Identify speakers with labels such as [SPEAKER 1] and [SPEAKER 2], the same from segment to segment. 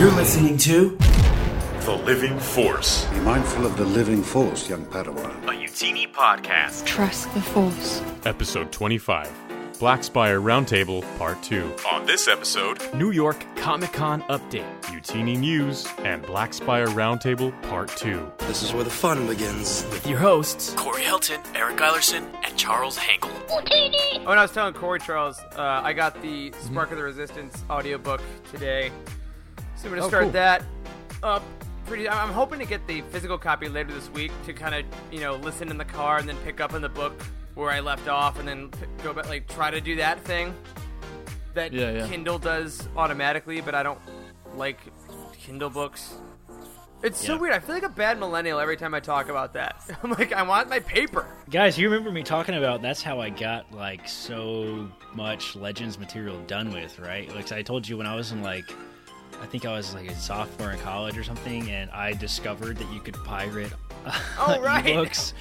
[SPEAKER 1] You're listening to
[SPEAKER 2] The Living Force.
[SPEAKER 3] Be mindful of the living force, young Padawan.
[SPEAKER 2] A Youtini podcast.
[SPEAKER 4] Trust the Force.
[SPEAKER 2] Episode 25. Black Spire Roundtable Part 2. On this episode, New York Comic-Con Update, Youtini News, and Black Spire Roundtable Part 2.
[SPEAKER 1] This is where the fun begins.
[SPEAKER 5] With your hosts, Corey Helton, Eric Eilerson, and Charles Hankel.
[SPEAKER 6] Oh, and I was telling Corey, Charles, I got the Spark of the Resistance audiobook today. So I'm going to start that up. I'm hoping to get the physical copy later this week to kind of, listen in the car and then pick up in the book where I left off and then go back, try to do that thing that Kindle does automatically, but I don't like Kindle books. It's so weird. I feel like a bad millennial every time I talk about that. I'm like, I want my paper.
[SPEAKER 7] Guys, you remember me talking about that's how I got, so much Legends material done with, right? I told you when I was in, I think I was, a sophomore in college or something, and I discovered that you could pirate ebooks.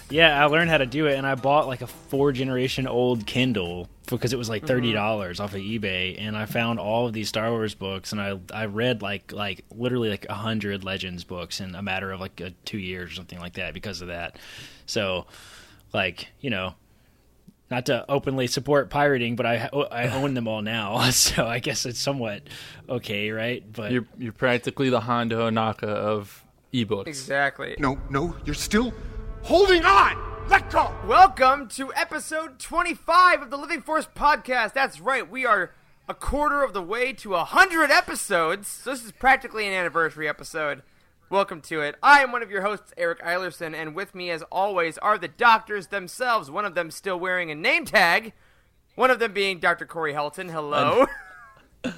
[SPEAKER 7] Yeah, I learned how to do it, and I bought, a 4-generation-old Kindle because it was, $30 off of eBay, and I found all of these Star Wars books, and I read, literally 100 Legends books in a matter of, 2 years or something like that because of that. So, not to openly support pirating, but I own them all now, so I guess it's somewhat okay, right? But
[SPEAKER 8] you're practically the Hondo Onaka of ebooks.
[SPEAKER 6] Exactly.
[SPEAKER 9] No, you're still holding on! Let go!
[SPEAKER 6] Welcome to episode 25 of the Living Force podcast. That's right, we are a quarter of the way to 100 episodes, so this is practically an anniversary episode. Welcome to it. I am one of your hosts, Eric Eilerson, and with me, as always, are the doctors themselves, one of them still wearing a name tag, one of them being Dr. Corey Helton. Hello.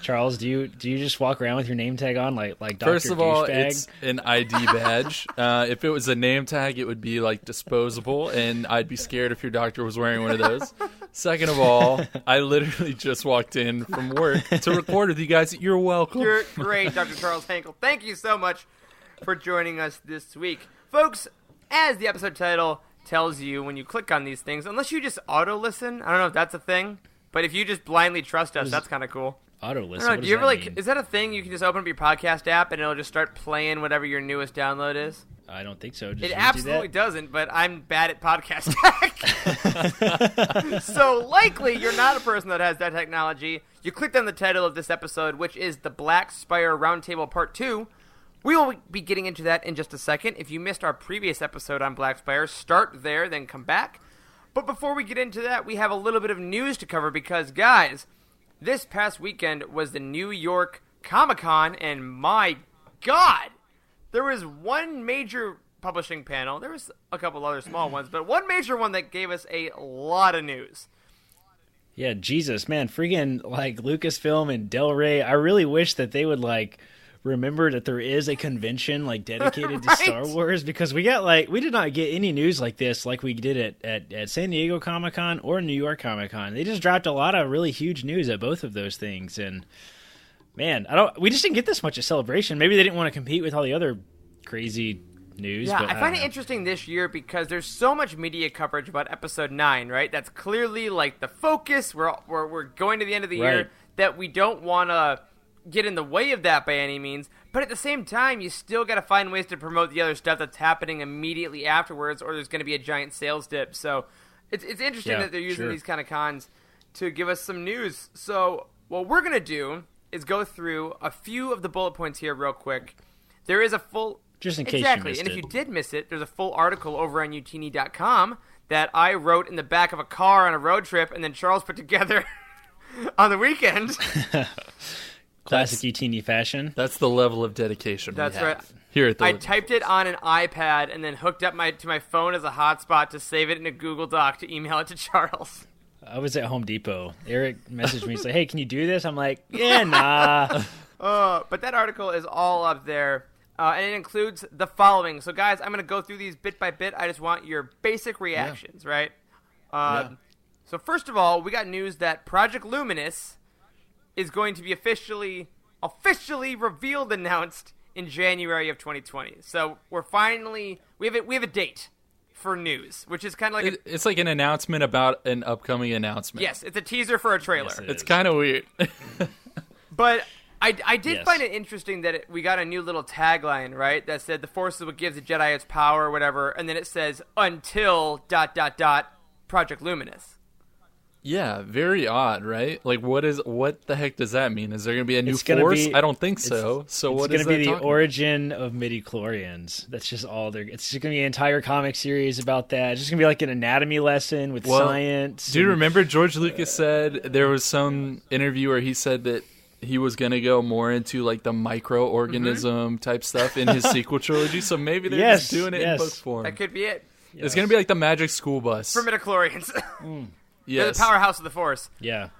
[SPEAKER 7] Charles, do you just walk around with your name tag on like Dr.
[SPEAKER 8] First of all,
[SPEAKER 7] Douchebag?
[SPEAKER 8] it's an ID badge. If it was a name tag, it would be disposable, and I'd be scared if your doctor was wearing one of those. Second of all, I literally just walked in from work to record with you guys. You're welcome.
[SPEAKER 6] You're great, Dr. Charles Hankel. Thank you so much for joining us this week. Folks, as the episode title tells you when you click on these things, unless you just auto-listen, I don't know if that's a thing, but if you just blindly trust us, that's kind of cool.
[SPEAKER 7] Auto-listen?
[SPEAKER 6] Do you ever is that a thing you can just open up your podcast app and it'll just start playing whatever your newest download is?
[SPEAKER 7] I don't think so.
[SPEAKER 6] It absolutely doesn't, but I'm bad at podcast tech. So likely you're not a person that has that technology. You clicked on the title of this episode, which is the Black Spire Roundtable Part 2. We will be getting into that in just a second. If you missed our previous episode on Black Spire, start there, then come back. But before we get into that, we have a little bit of news to cover because, guys, this past weekend was the New York Comic-Con, and my God, there was one major publishing panel. There was a couple other small ones, but one major one that gave us a lot of news.
[SPEAKER 7] Yeah, Jesus, man, freaking Lucasfilm and Del Rey. I really wish that they would remember that there is a convention dedicated to Star Wars, because we did not get any news like this like we did at San Diego Comic-Con or New York Comic-Con. They just dropped a lot of really huge news at both of those things, and man, we just didn't get this much of celebration. Maybe they didn't want to compete with all the other crazy news.
[SPEAKER 6] Yeah,
[SPEAKER 7] but
[SPEAKER 6] I find it interesting this year because there's so much media coverage about Episode 9, right? That's clearly the focus. We're going to the end of the year, that we don't want to get in the way of that by any means, but at the same time, you still got to find ways to promote the other stuff that's happening immediately afterwards, or there's going to be a giant sales dip. So it's interesting that they're using these kind of cons to give us some news. So what we're going to do is go through a few of the bullet points here real quick. There is a full...
[SPEAKER 7] Just in case
[SPEAKER 6] you missed it. And if you did miss it, there's a full article over on Youtini.com that I wrote in the back of a car on a road trip, and then Charles put together on the weekend.
[SPEAKER 7] Classic Youtini fashion.
[SPEAKER 8] That's the level of dedication
[SPEAKER 6] That's
[SPEAKER 8] we have
[SPEAKER 6] right.
[SPEAKER 8] Here at the
[SPEAKER 6] I typed it on an iPad and then hooked up to my phone as a hotspot to save it in a Google Doc to email it to Charles.
[SPEAKER 7] I was at Home Depot. Eric messaged me and said, "Hey, can you do this?" I'm like, "Yeah, nah."
[SPEAKER 6] But that article is all up there, and it includes the following. So, guys, I'm going to go through these bit by bit. I just want your basic reactions, right? So, first of all, we got news that Project Luminous is going to be officially revealed, announced in January of 2020. So we have a date for news, which is kind of like
[SPEAKER 8] it's like an announcement about an upcoming announcement.
[SPEAKER 6] Yes, it's a teaser for a trailer.
[SPEAKER 8] Yes, it's kind of weird.
[SPEAKER 6] But I did find it interesting that we got a new little tagline, right? That said, the Force is what gives the Jedi its power or whatever, and then it says, until ... Project Luminous.
[SPEAKER 8] Yeah, very odd, right? Like, what the heck does that mean? Is there going to be a new Force? I don't think so. So what is that? It's going to be
[SPEAKER 7] the origin of midichlorians. That's just all there. It's just going to be an entire comic series about that. It's just going to be like an anatomy lesson with science.
[SPEAKER 8] Do you remember George Lucas said there was some interview where he said that he was going to go more into like the microorganism type stuff in his sequel trilogy? So maybe they're just doing it in book form.
[SPEAKER 6] That could be it.
[SPEAKER 8] It's going to be like the Magic School Bus
[SPEAKER 6] for midichlorians.
[SPEAKER 8] Yes.
[SPEAKER 6] They're the powerhouse of the Force.
[SPEAKER 7] Yeah.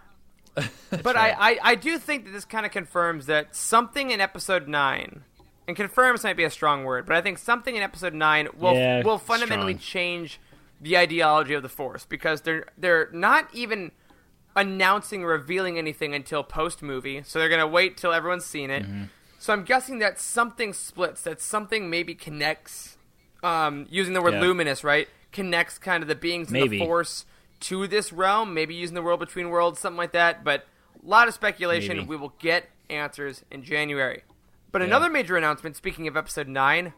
[SPEAKER 6] But right. I do think that this kind of confirms that something in Episode 9, and confirms might be a strong word, but I think something in Episode 9 will fundamentally change the ideology of the Force, because they're not even announcing or revealing anything until post-movie, so they're going to wait till everyone's seen it. Mm-hmm. So I'm guessing that something splits, that something maybe connects, using the word luminous, right? Connects kind of the beings in the Force to this realm, maybe using the world between worlds, something like that. But a lot of speculation. Maybe. We will get answers in January. But another major announcement, speaking of Episode 9,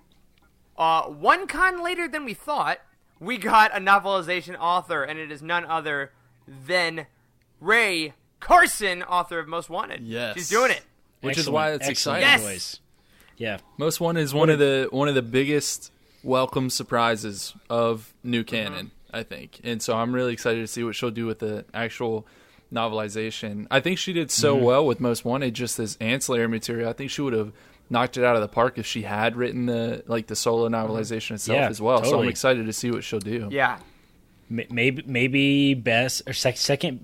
[SPEAKER 6] one con later than we thought, we got a novelization author, and it is none other than Ray Carson, author of Most Wanted.
[SPEAKER 8] Yes.
[SPEAKER 6] She's doing it.
[SPEAKER 8] Which is why it's exciting.
[SPEAKER 6] Yes.
[SPEAKER 7] Yeah.
[SPEAKER 8] Most Wanted is one of the biggest welcome surprises of new canon. I think. And so I'm really excited to see what she'll do with the actual novelization. I think she did so well with Most Wanted, just as ancillary material. I think she would have knocked it out of the park if she had written the solo novelization itself as well.
[SPEAKER 7] Totally.
[SPEAKER 8] So I'm excited to see what she'll do.
[SPEAKER 6] Yeah.
[SPEAKER 7] Maybe best or second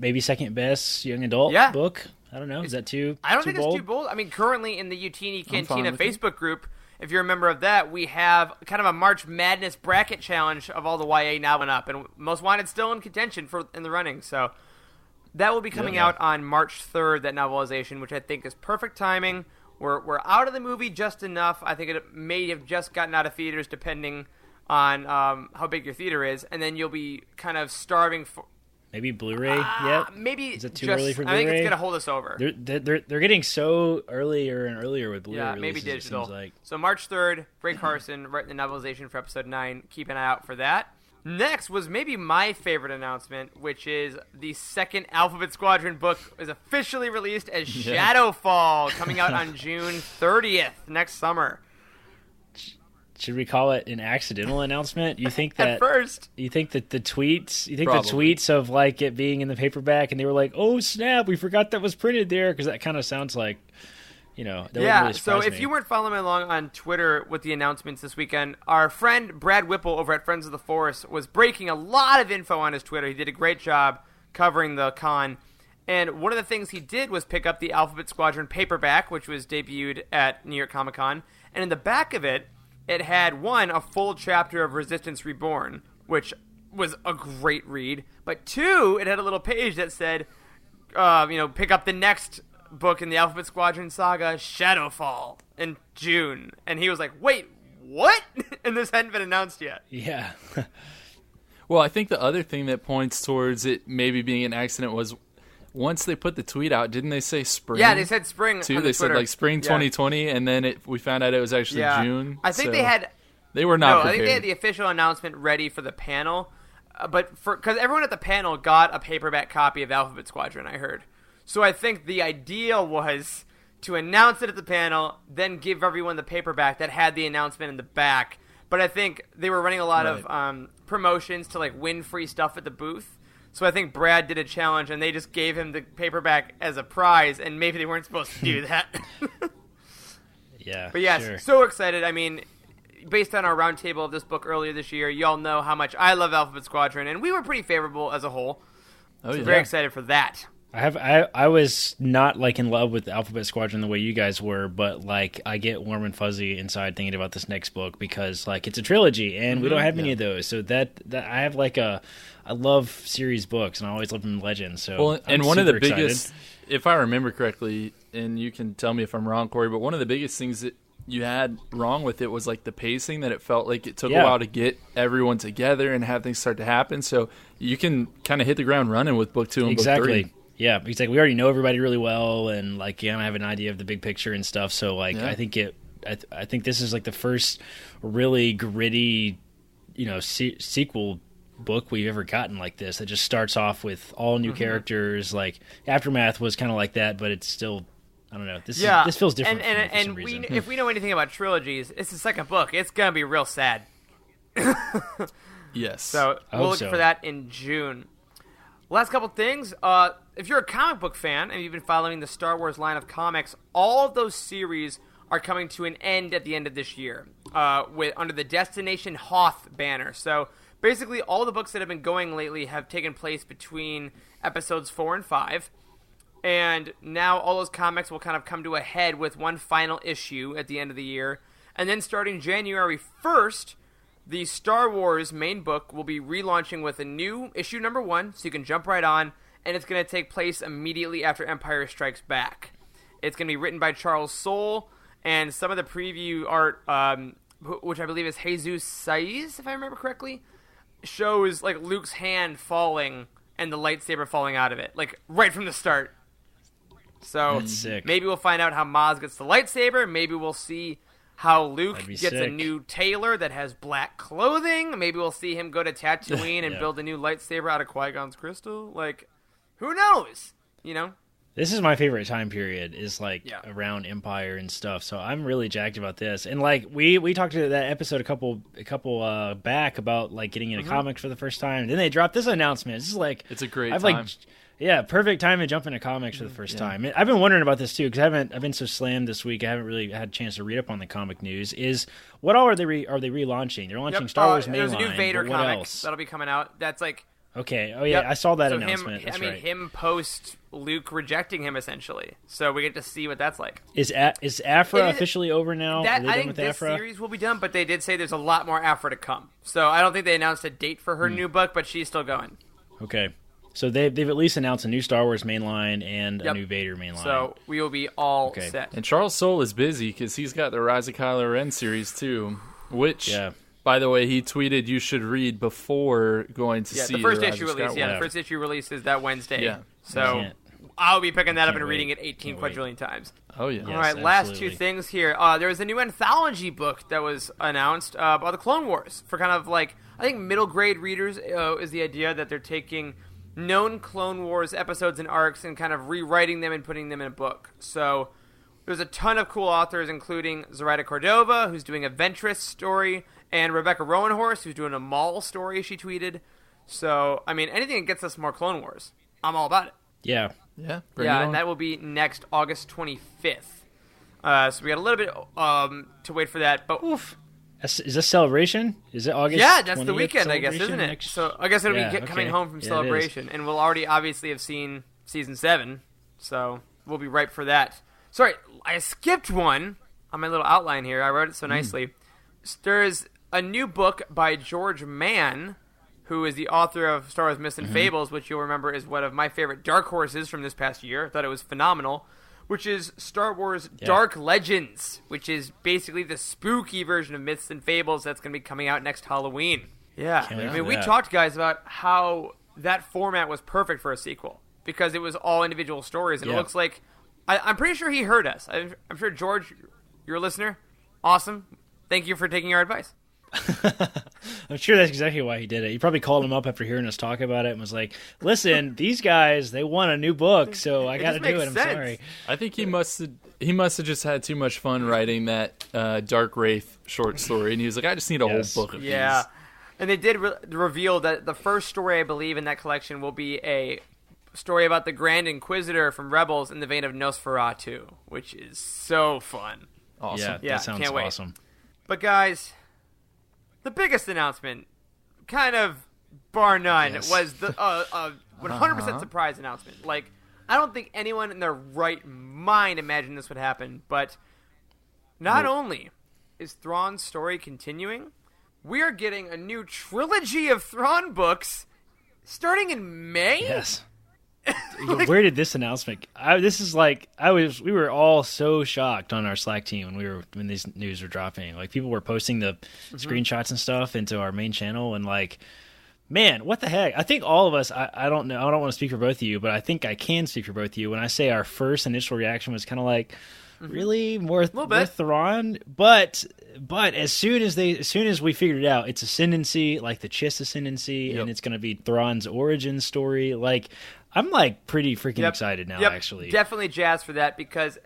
[SPEAKER 7] best young adult book. I don't know. Is that too?
[SPEAKER 6] I don't
[SPEAKER 7] too
[SPEAKER 6] think
[SPEAKER 7] bold?
[SPEAKER 6] it's too bold. I mean, currently in the Youtini Cantina Facebook group, if you're a member of that, we have kind of a March Madness bracket challenge of all the YA now and up, and Most Wanted still in contention in the running. So that will be coming out on March 3rd, that novelization, which I think is perfect timing. We're out of the movie just enough. I think it may have just gotten out of theaters, depending on how big your theater is, and then you'll be kind of starving for.
[SPEAKER 7] Maybe Blu-ray yet?
[SPEAKER 6] Maybe
[SPEAKER 7] is it too early for Blu-ray?
[SPEAKER 6] I think it's going to hold us over.
[SPEAKER 7] They're getting so earlier and earlier with Blu-ray releases,
[SPEAKER 6] maybe digital.
[SPEAKER 7] It seems like.
[SPEAKER 6] So March 3rd, Ray Carson writing the novelization for Episode 9. Keep an eye out for that. Next was maybe my favorite announcement, which is the second Alphabet Squadron book is officially released as Shadowfall, coming out on June 30th, next summer.
[SPEAKER 7] Should we call it an accidental announcement? You think that
[SPEAKER 6] at first?
[SPEAKER 7] You think that the tweets? You think
[SPEAKER 8] Probably.
[SPEAKER 7] the tweets of like it being in the paperback, and they were like, "Oh snap, we forgot that was printed there," because that kind of sounds like, that would really surprise
[SPEAKER 6] so if
[SPEAKER 7] me.
[SPEAKER 6] you weren't following along on Twitter with the announcements this weekend, our friend Brad Whipple over at Friends of the Force was breaking a lot of info on his Twitter. He did a great job covering the con. And one of the things he did was pick up the Alphabet Squadron paperback, which was debuted at New York Comic Con. And in the back of it, it had, a full chapter of Resistance Reborn, which was a great read. But two, it had a little page that said, pick up the next book in the Alphabet Squadron saga, Shadowfall, in June. And he was like, wait, what? And this hadn't been announced yet.
[SPEAKER 7] Yeah.
[SPEAKER 8] Well, I think the other thing that points towards it maybe being an accident was once they put the tweet out, didn't they say spring?
[SPEAKER 6] Yeah, they said spring
[SPEAKER 8] too.
[SPEAKER 6] On
[SPEAKER 8] they
[SPEAKER 6] Twitter.
[SPEAKER 8] said like spring 2020, and then we found out it was actually June.
[SPEAKER 6] I think they had.
[SPEAKER 8] They were not prepared.
[SPEAKER 6] I think they had the official announcement ready for the panel, because everyone at the panel got a paperback copy of Alphabet Squadron, I heard. So I think the ideal was to announce it at the panel, then give everyone the paperback that had the announcement in the back. But I think they were running a lot of promotions to win free stuff at the booth. So I think Brad did a challenge, and they just gave him the paperback as a prize, and maybe they weren't supposed to do that.
[SPEAKER 7] Yeah.
[SPEAKER 6] But yes, so excited. I mean, based on our roundtable of this book earlier this year, y'all know how much I love Alphabet Squadron, and we were pretty favorable as a whole. Very excited for that.
[SPEAKER 7] I was not in love with Alphabet Squadron the way you guys were, but I get warm and fuzzy inside thinking about this next book because it's a trilogy and we don't have many of those. So that I have I love series books and I always love them in Legends. So
[SPEAKER 8] and one of the biggest, if I remember correctly, and you can tell me if I'm wrong, Corey, but one of the biggest things that you had wrong with it was the pacing, that it felt like it took a while to get everyone together and have things start to happen. So you can kind of hit the ground running with book 2 and book 3.
[SPEAKER 7] Yeah, because like we already know everybody really well, and like you kind of have an idea of the big picture and stuff. So like I think I think this is like the first really gritty, sequel book we've ever gotten like this. It just starts off with all new characters. Like Aftermath was kind of like that, but it's still, I don't know. This feels different.
[SPEAKER 6] And if we know anything about trilogies, it's the second book. It's gonna be real sad.
[SPEAKER 8] Yes.
[SPEAKER 6] So we'll look for that in June. Last couple things. If you're a comic book fan and you've been following the Star Wars line of comics, all of those series are coming to an end at the end of this year, under the Destination Hoth banner. So basically, all the books that have been going lately have taken place between episodes 4 and 5, and now all those comics will kind of come to a head with one final issue at the end of the year, and then starting January 1st, the Star Wars main book will be relaunching with a new issue number 1, so you can jump right on, and it's going to take place immediately after Empire Strikes Back. It's going to be written by Charles Soule, and some of the preview art, which I believe is Jesus Saiz, if I remember correctly, shows like Luke's hand falling and the lightsaber falling out of it, like right from the start. So maybe we'll find out how Maz gets the lightsaber. Maybe we'll see how Luke gets a new tailor that has black clothing. Maybe we'll see him go to Tatooine and build a new lightsaber out of Qui-Gon's crystal. Like, who knows?
[SPEAKER 7] This is my favorite time period, is like around Empire and stuff. So I'm really jacked about this. And like we talked to that episode a couple back about like getting into comics for the first time. And then they dropped this announcement. This is like,
[SPEAKER 8] it's a great time.
[SPEAKER 7] Perfect time to jump into comics for the first time. I've been wondering about this too, because I've been so slammed this week. I haven't really had a chance to read up on the comic news. Is what all are they relaunching? They're launching Star Wars mainline.
[SPEAKER 6] There's a new Vader comic
[SPEAKER 7] else?
[SPEAKER 6] that'll be coming out. That's like.
[SPEAKER 7] Okay. Oh yeah, I saw that announcement.
[SPEAKER 6] Him post Luke rejecting him essentially. So we get to see what that's like.
[SPEAKER 7] Is Afra officially over now?
[SPEAKER 6] I think this series will be done, but they did say there's a lot more Afra to come. So I don't think they announced a date for her new book, but she's still going.
[SPEAKER 7] Okay. So they've at least announced a new Star Wars mainline and a new Vader mainline.
[SPEAKER 6] So we will be all set.
[SPEAKER 8] And Charles Soule is busy because he's got the Rise of Kylo Ren series too, which. Yeah. By the way, he tweeted you should read before going to see
[SPEAKER 6] the first issue release. The first issue release is that Wednesday. Yeah. So I'll be picking that up and reading it 18 quadrillion times.
[SPEAKER 8] Oh, yeah.
[SPEAKER 6] All right, last two things here. There was a new anthology book that was announced about the Clone Wars for kind of like, I think middle grade readers is the idea that they're taking known Clone Wars episodes and arcs and kind of rewriting them and putting them in a book. So there's a ton of cool authors, including Zoraida Cordova, who's doing a Ventress story, and Rebecca Rowanhorse, who's doing a Maul story, she tweeted. So, I mean, anything that gets us more Clone Wars, I'm all about it.
[SPEAKER 7] Yeah.
[SPEAKER 8] Yeah.
[SPEAKER 6] And that will be next August 25th. So we got a little bit to wait for that. But
[SPEAKER 7] is this Celebration? Is it August?
[SPEAKER 6] Yeah, that's the weekend, I guess, isn't it? So I guess it'll be coming home from Celebration. And we'll already obviously have seen Season 7. So we'll be ripe for that. Sorry, I skipped one on my little outline here. I wrote it so nicely. There's a new book by George Mann, who is the author of Star Wars Myths and Fables, which you'll remember is one of my favorite dark horses from this past year. I thought it was phenomenal, which is Star Wars Dark Legends, which is basically the spooky version of Myths and Fables that's going to be coming out next Halloween. Yeah. I mean, we talked, guys, about how that format was perfect for a sequel because it was all individual stories, and it looks like I'm pretty sure he heard us. I'm sure, George, you're a listener. Awesome. Thank you for taking our advice.
[SPEAKER 7] I'm sure that's exactly why he did it. He probably called him up after hearing us talk about it and was like, listen, these guys, they want a new book, so I got to do it. I'm sorry.
[SPEAKER 8] I think he must have just had too much fun writing that Dark Wraith short story, and he was like, I just need a whole book of these.
[SPEAKER 6] And they did reveal that the first story, I believe, in that collection will be a story about the Grand Inquisitor from Rebels in the vein of Nosferatu, which is so fun.
[SPEAKER 8] Awesome.
[SPEAKER 7] Yeah, that sounds awesome.
[SPEAKER 6] But guys, the biggest announcement, kind of bar none, was the 100% surprise announcement. Like, I don't think anyone in their right mind imagined this would happen, but not only is Thrawn's story continuing, we are getting a new trilogy of Thrawn books starting in May?
[SPEAKER 7] Yes. Where did this announcement? We were all so shocked on our Slack team when these news were dropping. Like, people were posting the screenshots and stuff into our main channel, and like Man, what the heck? I think all of us, I don't know, I don't want to speak for both of you, but I think I can speak for both of you when I say our first initial reaction was kind of like, really? More Thrawn? But as soon as we figured it out, it's ascendancy, like the Chiss ascendancy, and it's going to be Thrawn's origin story. Like, I'm like pretty freaking excited now, actually.
[SPEAKER 6] Definitely jazzed for that because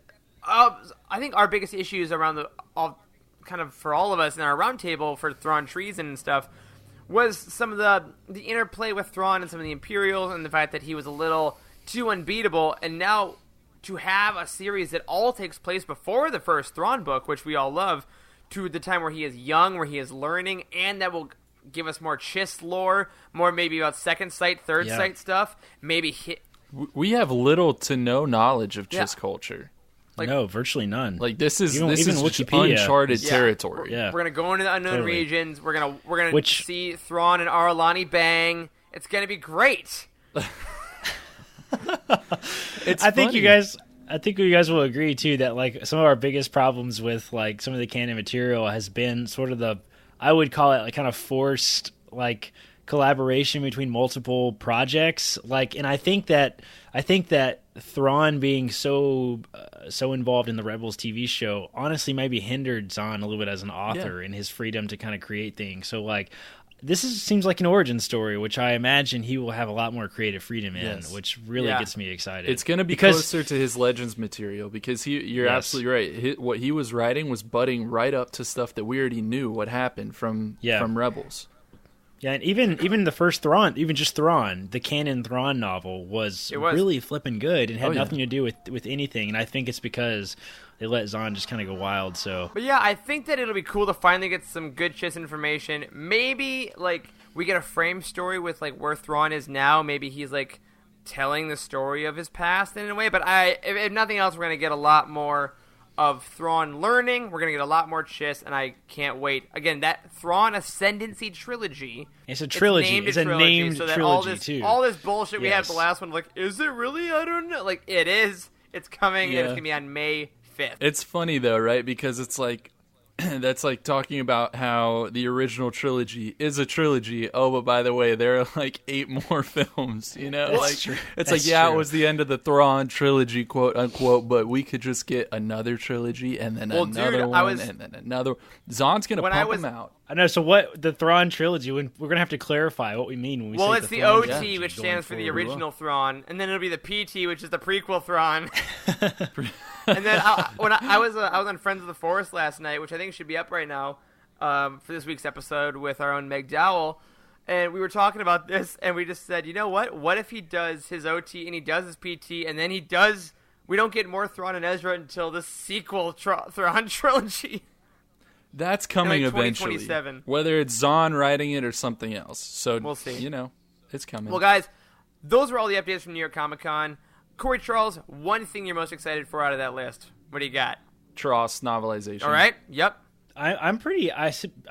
[SPEAKER 6] I think our biggest issues around kind of for all of us in our roundtable for Thrawn treason and stuff was some of the interplay with Thrawn and some of the Imperials and the fact that he was a little too unbeatable. And now to have a series that all takes place before the first Thrawn book, which we all love, to the time where he is young, where he is learning, and that will give us more Chiss lore, more maybe about second sight, third sight stuff. Maybe
[SPEAKER 8] we have little to no knowledge of Chiss culture.
[SPEAKER 7] Like, no, virtually none.
[SPEAKER 8] Like this is uncharted territory.
[SPEAKER 6] We're gonna go into the unknown regions. We're gonna see Thrawn and Aralani bang. It's gonna be great.
[SPEAKER 7] I think you guys will agree too that like some of our biggest problems with like some of the canon material has been sort of I would call it like kind of forced like collaboration between multiple projects. Like, and I think that Thrawn being so involved in the Rebels TV show honestly maybe hindered Zahn a little bit as an author in his freedom to kind of create things. So like seems like an origin story, which I imagine he will have a lot more creative freedom in, which really gets me excited.
[SPEAKER 8] It's going to be closer to his Legends material because you're absolutely right. What he was writing was butting right up to stuff that we already knew what happened from Rebels.
[SPEAKER 7] Yeah, and even the first Thrawn, even just Thrawn, the canon Thrawn novel was really flipping good and had nothing to do with anything. And I think it's because they let Zahn just kind of go wild. So,
[SPEAKER 6] but yeah, I think that it'll be cool to finally get some good Chiss information. Maybe like we get a frame story with like where Thrawn is now. Maybe he's like telling the story of his past in a way. But if nothing else, we're gonna get a lot more of Thrawn learning. We're going to get a lot more Chiss, and I can't wait. Again, that Thrawn Ascendancy trilogy.
[SPEAKER 7] It's a trilogy. It's a named
[SPEAKER 6] so that
[SPEAKER 7] trilogy, too.
[SPEAKER 6] All this bullshit we had the last one, like, is it really? I don't know. Like, it is. It's coming, and it's going to be on May 5th.
[SPEAKER 8] It's funny, though, right? Because it's like, that's like talking about how the original trilogy is a trilogy. Oh, but by the way, there are like 8 more films, you know?
[SPEAKER 7] That's true.
[SPEAKER 8] It's like, it was the end of the Thrawn trilogy, quote unquote, but we could just get another trilogy and then another one and then another. Zahn's going to pump them out.
[SPEAKER 7] I know, so what, the Thrawn trilogy, we're going to have to clarify what we mean when we say
[SPEAKER 6] Well, it's the OT,
[SPEAKER 7] trilogy,
[SPEAKER 6] which stands for the original Thrawn, and then it'll be the PT, which is the prequel Thrawn. And then I was on Friends of the Forest last night, which I think should be up right now for this week's episode with our own Meg Dowell, and we were talking about this, and we just said, you know what? What if he does his OT and he does his PT, and then we don't get more Thrawn and Ezra until the sequel Thrawn trilogy?
[SPEAKER 8] That's coming
[SPEAKER 6] like
[SPEAKER 8] eventually, whether it's Zahn writing it or something else. So
[SPEAKER 6] we'll see.
[SPEAKER 8] You know, it's coming.
[SPEAKER 6] Well, guys, those were all the updates from New York Comic Con. Corey Charles, one thing you're most excited for out of that list. What do you got?
[SPEAKER 8] Tross novelization.
[SPEAKER 6] All right. Yep.
[SPEAKER 7] I'm pretty. I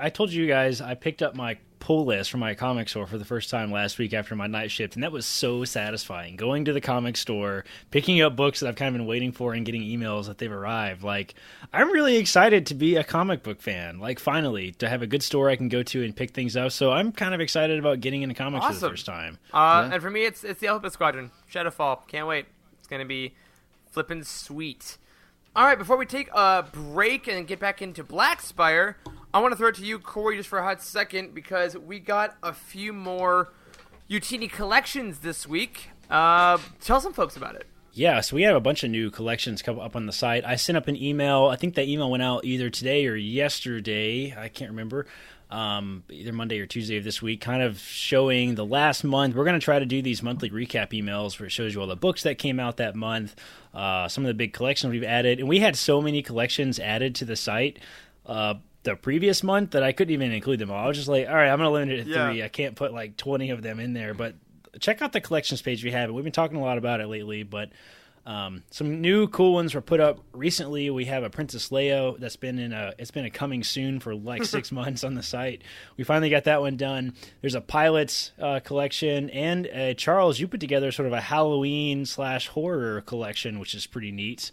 [SPEAKER 7] told you guys I picked up my pull list from my comic store for the first time last week after my night shift, and that was so satisfying. Going to the comic store, picking up books that I've kind of been waiting for, and getting emails that they've arrived. Like, I'm really excited to be a comic book fan. Like, finally, to have a good store I can go to and pick things up. So I'm kind of excited about getting into comics for the first time.
[SPEAKER 6] And for me, it's the Alpha Squadron, Shadowfall. Can't wait. It's gonna be flippin' sweet. All right, before we take a break and get back into Black Spire, I want to throw it to you, Corey, just for a hot second, because we got a few more Youtini collections this week. Tell some folks about it.
[SPEAKER 7] Yeah, so we have a bunch of new collections come up on the site. I sent up an email. I think that email went out either today or yesterday. I can't remember. Either Monday or Tuesday of this week, kind of showing the last month. We're going to try to do these monthly recap emails where it shows you all the books that came out that month, some of the big collections we've added. And we had so many collections added to the site the previous month that I couldn't even include them all. I was just like, all right, I'm going to limit it to 3. I can't put like 20 of them in there. But check out the collections page we have. We've been talking a lot about it lately, but some new cool ones were put up recently. We have a Princess Leia that's been it's been a coming soon for like 6 months on the site. We finally got that one done. There's a Pilots collection, and Charles, you put together sort of a Halloween/horror collection, which is pretty neat.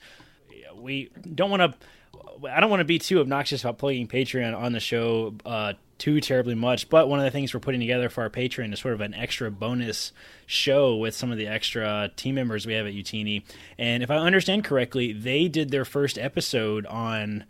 [SPEAKER 7] I don't want to be too obnoxious about plugging Patreon on the show too terribly much. But one of the things we're putting together for our Patreon is sort of an extra bonus show with some of the extra team members we have at Youtini. And if I understand correctly, they did their first episode on,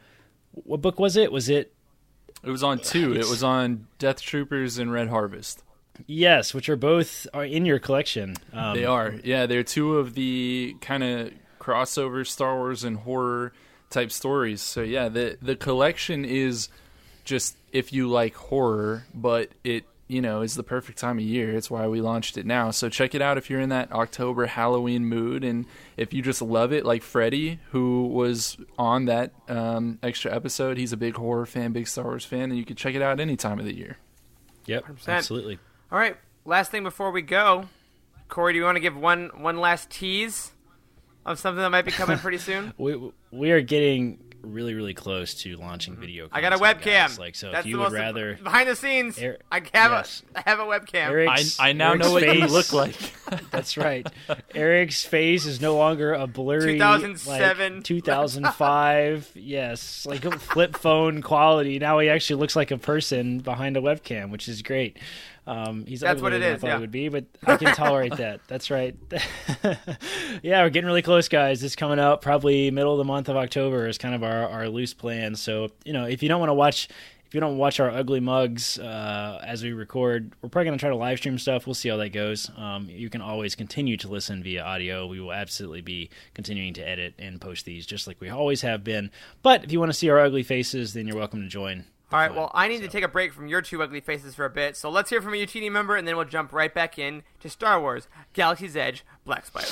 [SPEAKER 7] what book was it?
[SPEAKER 8] It was on 2. It was on Death Troopers and Red Harvest.
[SPEAKER 7] Yes, which are both in your collection.
[SPEAKER 8] They are. Yeah, they're 2 of the kind of crossover Star Wars and horror type stories. So yeah, the collection is just if you like horror, but it, is the perfect time of year. It's why we launched it now. So check it out if you're in that October Halloween mood, and if you just love it, like Freddie, who was on that extra episode. He's a big horror fan, big Star Wars fan, and you can check it out any time of the year.
[SPEAKER 7] Yep,
[SPEAKER 6] 100%.
[SPEAKER 7] absolutely.
[SPEAKER 6] All right, last thing before we go, Corey, do you want to give one last tease of something that might be coming pretty soon?
[SPEAKER 7] We are getting really, really close to launching video content,
[SPEAKER 6] I got a webcam.
[SPEAKER 7] guys. Like, so
[SPEAKER 6] That's
[SPEAKER 7] if you
[SPEAKER 6] the
[SPEAKER 7] would
[SPEAKER 6] most
[SPEAKER 7] rather
[SPEAKER 6] behind the scenes, I have a webcam.
[SPEAKER 8] I now know what you look like.
[SPEAKER 7] That's right. Eric's face is no longer a blurry
[SPEAKER 6] 2007,
[SPEAKER 7] 2005. Yes, like a flip phone quality. Now he actually looks like a person behind a webcam, which is great. He's
[SPEAKER 6] That's
[SPEAKER 7] uglier
[SPEAKER 6] what it
[SPEAKER 7] than I
[SPEAKER 6] is,
[SPEAKER 7] thought
[SPEAKER 6] yeah.
[SPEAKER 7] he would be, but I can tolerate that. That's right. Yeah, we're getting really close, guys. It's coming out probably middle of the month of October is kind of our loose plan. So, if you don't want to watch, if you don't watch our ugly mugs as we record, we're probably going to try to live stream stuff. We'll see how that goes. You can always continue to listen via audio. We will absolutely be continuing to edit and post these just like we always have been. But if you want to see our ugly faces, then you're welcome to join.
[SPEAKER 6] All right, well, I need to take a break from your 2 ugly faces for a bit, so let's hear from a Youtini member, and then we'll jump right back in to Star Wars Galaxy's Edge Black Spire.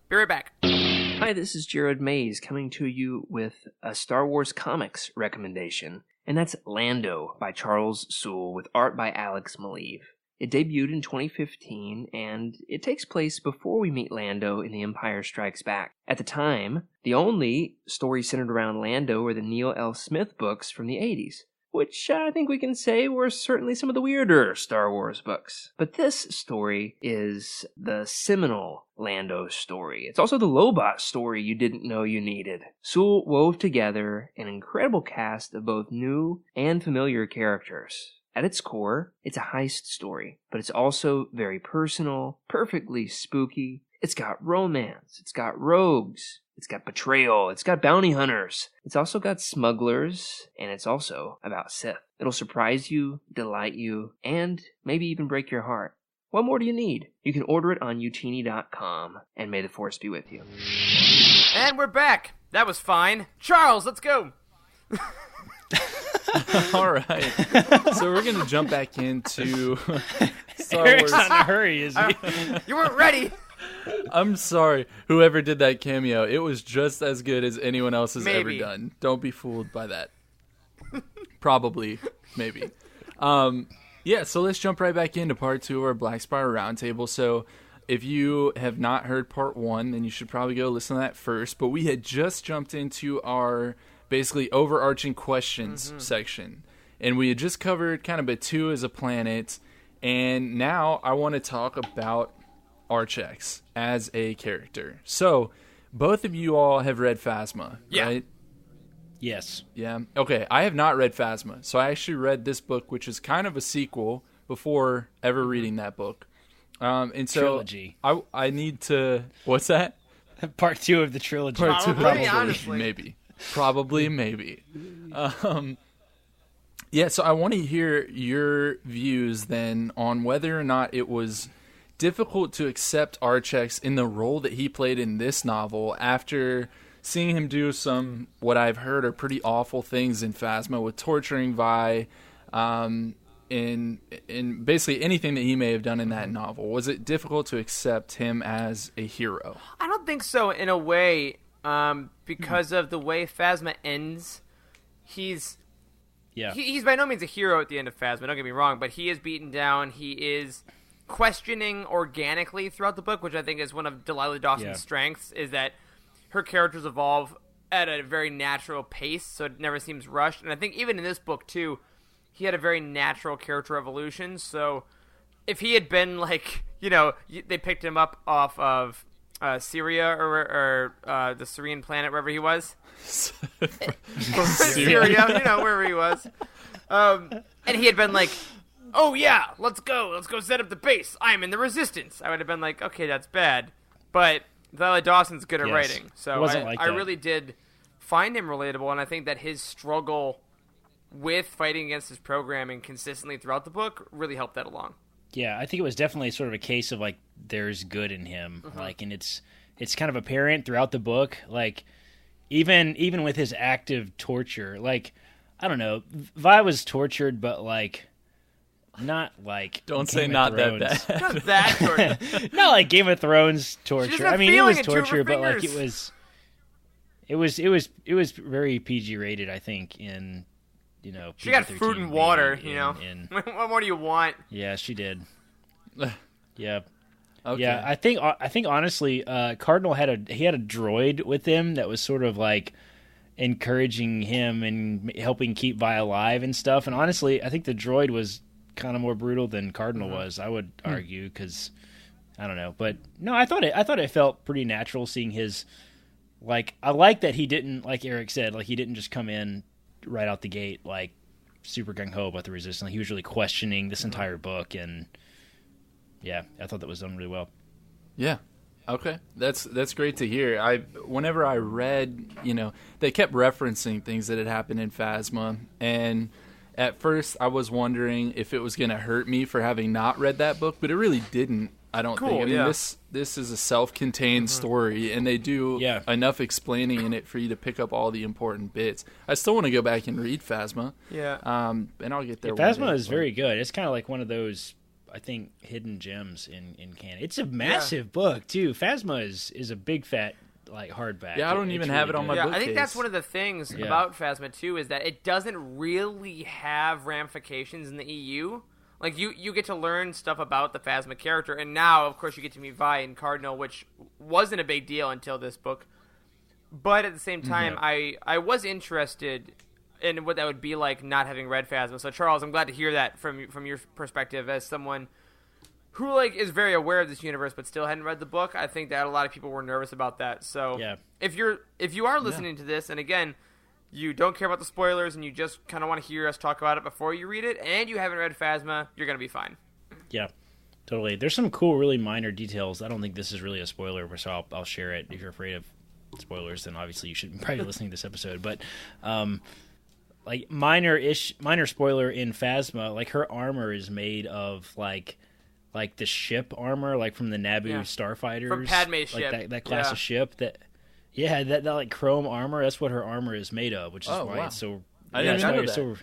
[SPEAKER 6] Be right back.
[SPEAKER 4] Hi, this is Jared Mays coming to you with a Star Wars comics recommendation, and that's Lando by Charles Soule with art by Alex Maleev. It debuted in 2015, and it takes place before we meet Lando in The Empire Strikes Back. At the time, the only stories centered around Lando were the Neil L. Smith books from the 80s. Which I think we can say were certainly some of the weirder Star Wars books. But this story is the seminal Lando story. It's also the Lobot story you didn't know you needed. Soule wove together an incredible cast of both new and familiar characters. At its core, it's a heist story, but it's also very personal, perfectly spooky. It's got romance, it's got rogues, it's got betrayal, it's got bounty hunters, it's also got smugglers, and it's also about Sith. It'll surprise you, delight you, and maybe even break your heart. What more do you need? You can order it on Youtini.com, and may the Force be with you.
[SPEAKER 6] And we're back. That was fine. Charles, let's go.
[SPEAKER 8] All right. So we're going to jump back into Star
[SPEAKER 7] Eric's
[SPEAKER 8] Wars.
[SPEAKER 7] not in a hurry, is he?
[SPEAKER 6] You weren't ready.
[SPEAKER 8] I'm sorry. Whoever did that cameo, it was just as good as anyone else has
[SPEAKER 6] Maybe.
[SPEAKER 8] ever done. Don't be fooled by that. Probably. Maybe. Yeah, so let's jump right back into part 2 of our Black Spire Roundtable. So if you have not heard part 1, then you should probably go listen to that first. But we had just jumped into our basically overarching questions section. And we had just covered kind of Batuu as a planet. And now I want to talk about Archex as a character. So both of you all have read Phasma, right?
[SPEAKER 7] Yes.
[SPEAKER 8] Yeah. Okay, I have not read Phasma. So I actually read this book, which is kind of a sequel, before ever reading that book. And so
[SPEAKER 7] Trilogy.
[SPEAKER 8] I need to... What's that?
[SPEAKER 7] Part 2 of the trilogy.
[SPEAKER 8] Part 2,
[SPEAKER 6] Probably, honestly.
[SPEAKER 8] maybe. Probably, maybe. Yeah, so I want to hear your views then on whether or not it was difficult to accept Archex in the role that he played in this novel after seeing him do some, what I've heard are pretty awful things in Phasma with torturing Vi, in basically anything that he may have done in that novel. Was it difficult to accept him as a hero?
[SPEAKER 6] I don't think so in a way, because of the way Phasma ends. He's by no means a hero at the end of Phasma, don't get me wrong, but he is beaten down. He is questioning organically throughout the book, which I think is one of Delilah Dawson's strengths, is that her characters evolve at a very natural pace, so it never seems rushed. And I think even in this book, too, he had a very natural character evolution. So if he had been like, they picked him up off of Syria or the Syrian planet, wherever he was.
[SPEAKER 8] From
[SPEAKER 6] Syria, wherever he was. And and he had been like, "Oh yeah, let's go set up the base. I'm in the Resistance." I would have been like, "Okay, that's bad," but Violet Dawson's good at writing, so I really did find him relatable, and I think that his struggle with fighting against his programming consistently throughout the book really helped that along.
[SPEAKER 7] Yeah, I think it was definitely sort of a case of like there's good in him, like, and it's kind of apparent throughout the book, like even with his active torture, like I don't know, Vi was tortured, but like not like
[SPEAKER 8] don't say not that bad,
[SPEAKER 6] not that torture,
[SPEAKER 7] not like Game of Thrones torture. I mean, it was torture, but like it was very PG rated, I think. In
[SPEAKER 6] she got food and water. What more do you want?
[SPEAKER 7] Yeah, she did. Yeah.
[SPEAKER 8] Okay.
[SPEAKER 7] Yeah, I think honestly, Cardinal had a droid with him that was sort of like encouraging him and helping keep Vi alive and stuff. And honestly, I think the droid was kind of more brutal than Cardinal was. I would argue, because I don't know, but no, I thought it felt pretty natural seeing his, like, I like that he didn't, like Eric said, like he didn't just come in right out the gate like super gung ho about the Resistance. Like, he was really questioning this entire book, and yeah, I thought that was done really well.
[SPEAKER 8] Yeah. Okay. That's great to hear. Whenever I read, they kept referencing things that had happened in Phasma, and at first I was wondering if it was going to hurt me for having not read that book, but it really didn't. I don't think. I mean, this is a self-contained story, and they do enough explaining in it for you to pick up all the important bits. I still want to go back and read Phasma.
[SPEAKER 6] Yeah.
[SPEAKER 8] And I'll get there.
[SPEAKER 7] Phasma is very good. It's kind of like one of those, I think, hidden gems in canon. It's a massive book too. Phasma is a big fat like hardback.
[SPEAKER 8] Yeah, I don't even have it on my bookcase.
[SPEAKER 6] I think that's one of the things about Phasma too, is that it doesn't really have ramifications in the EU. Like, you get to learn stuff about the Phasma character, and now, of course, you get to meet Vi and Cardinal, which wasn't a big deal until this book. But at the same time, I was interested in what that would be like not having read Phasma. So, Charles, I'm glad to hear that from your perspective as someone who, like, is very aware of this universe but still hadn't read the book. I think that a lot of people were nervous about that. So, if you are listening to this, and again, you don't care about the spoilers, and you just kind of want to hear us talk about it before you read it, and you haven't read Phasma, you're going to be fine.
[SPEAKER 7] Yeah, totally. There's some cool, really minor details. I don't think this is really a spoiler, so I'll share it. If you're afraid of spoilers, then obviously you shouldn't probably be listening to this episode. But, like, minor spoiler in Phasma, like, her armor is made of, like the ship armor, like, from the Naboo starfighters.
[SPEAKER 6] From Padme's
[SPEAKER 7] like
[SPEAKER 6] ship.
[SPEAKER 7] That class of ship that... Yeah, that like chrome armor, that's what her armor is made of, which is why it's so...
[SPEAKER 8] I didn't know that.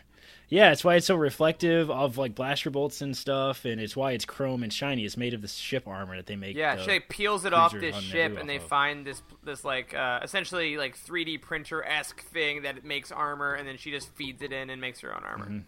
[SPEAKER 7] It's why it's so reflective of like blaster bolts and stuff, and it's why it's chrome and shiny. It's made of this ship armor that they make.
[SPEAKER 6] Yeah, she peels it off this ship, and they find this like essentially like 3D printer-esque thing that it makes armor, and then she just feeds it in and makes her own armor.
[SPEAKER 7] Mm-hmm.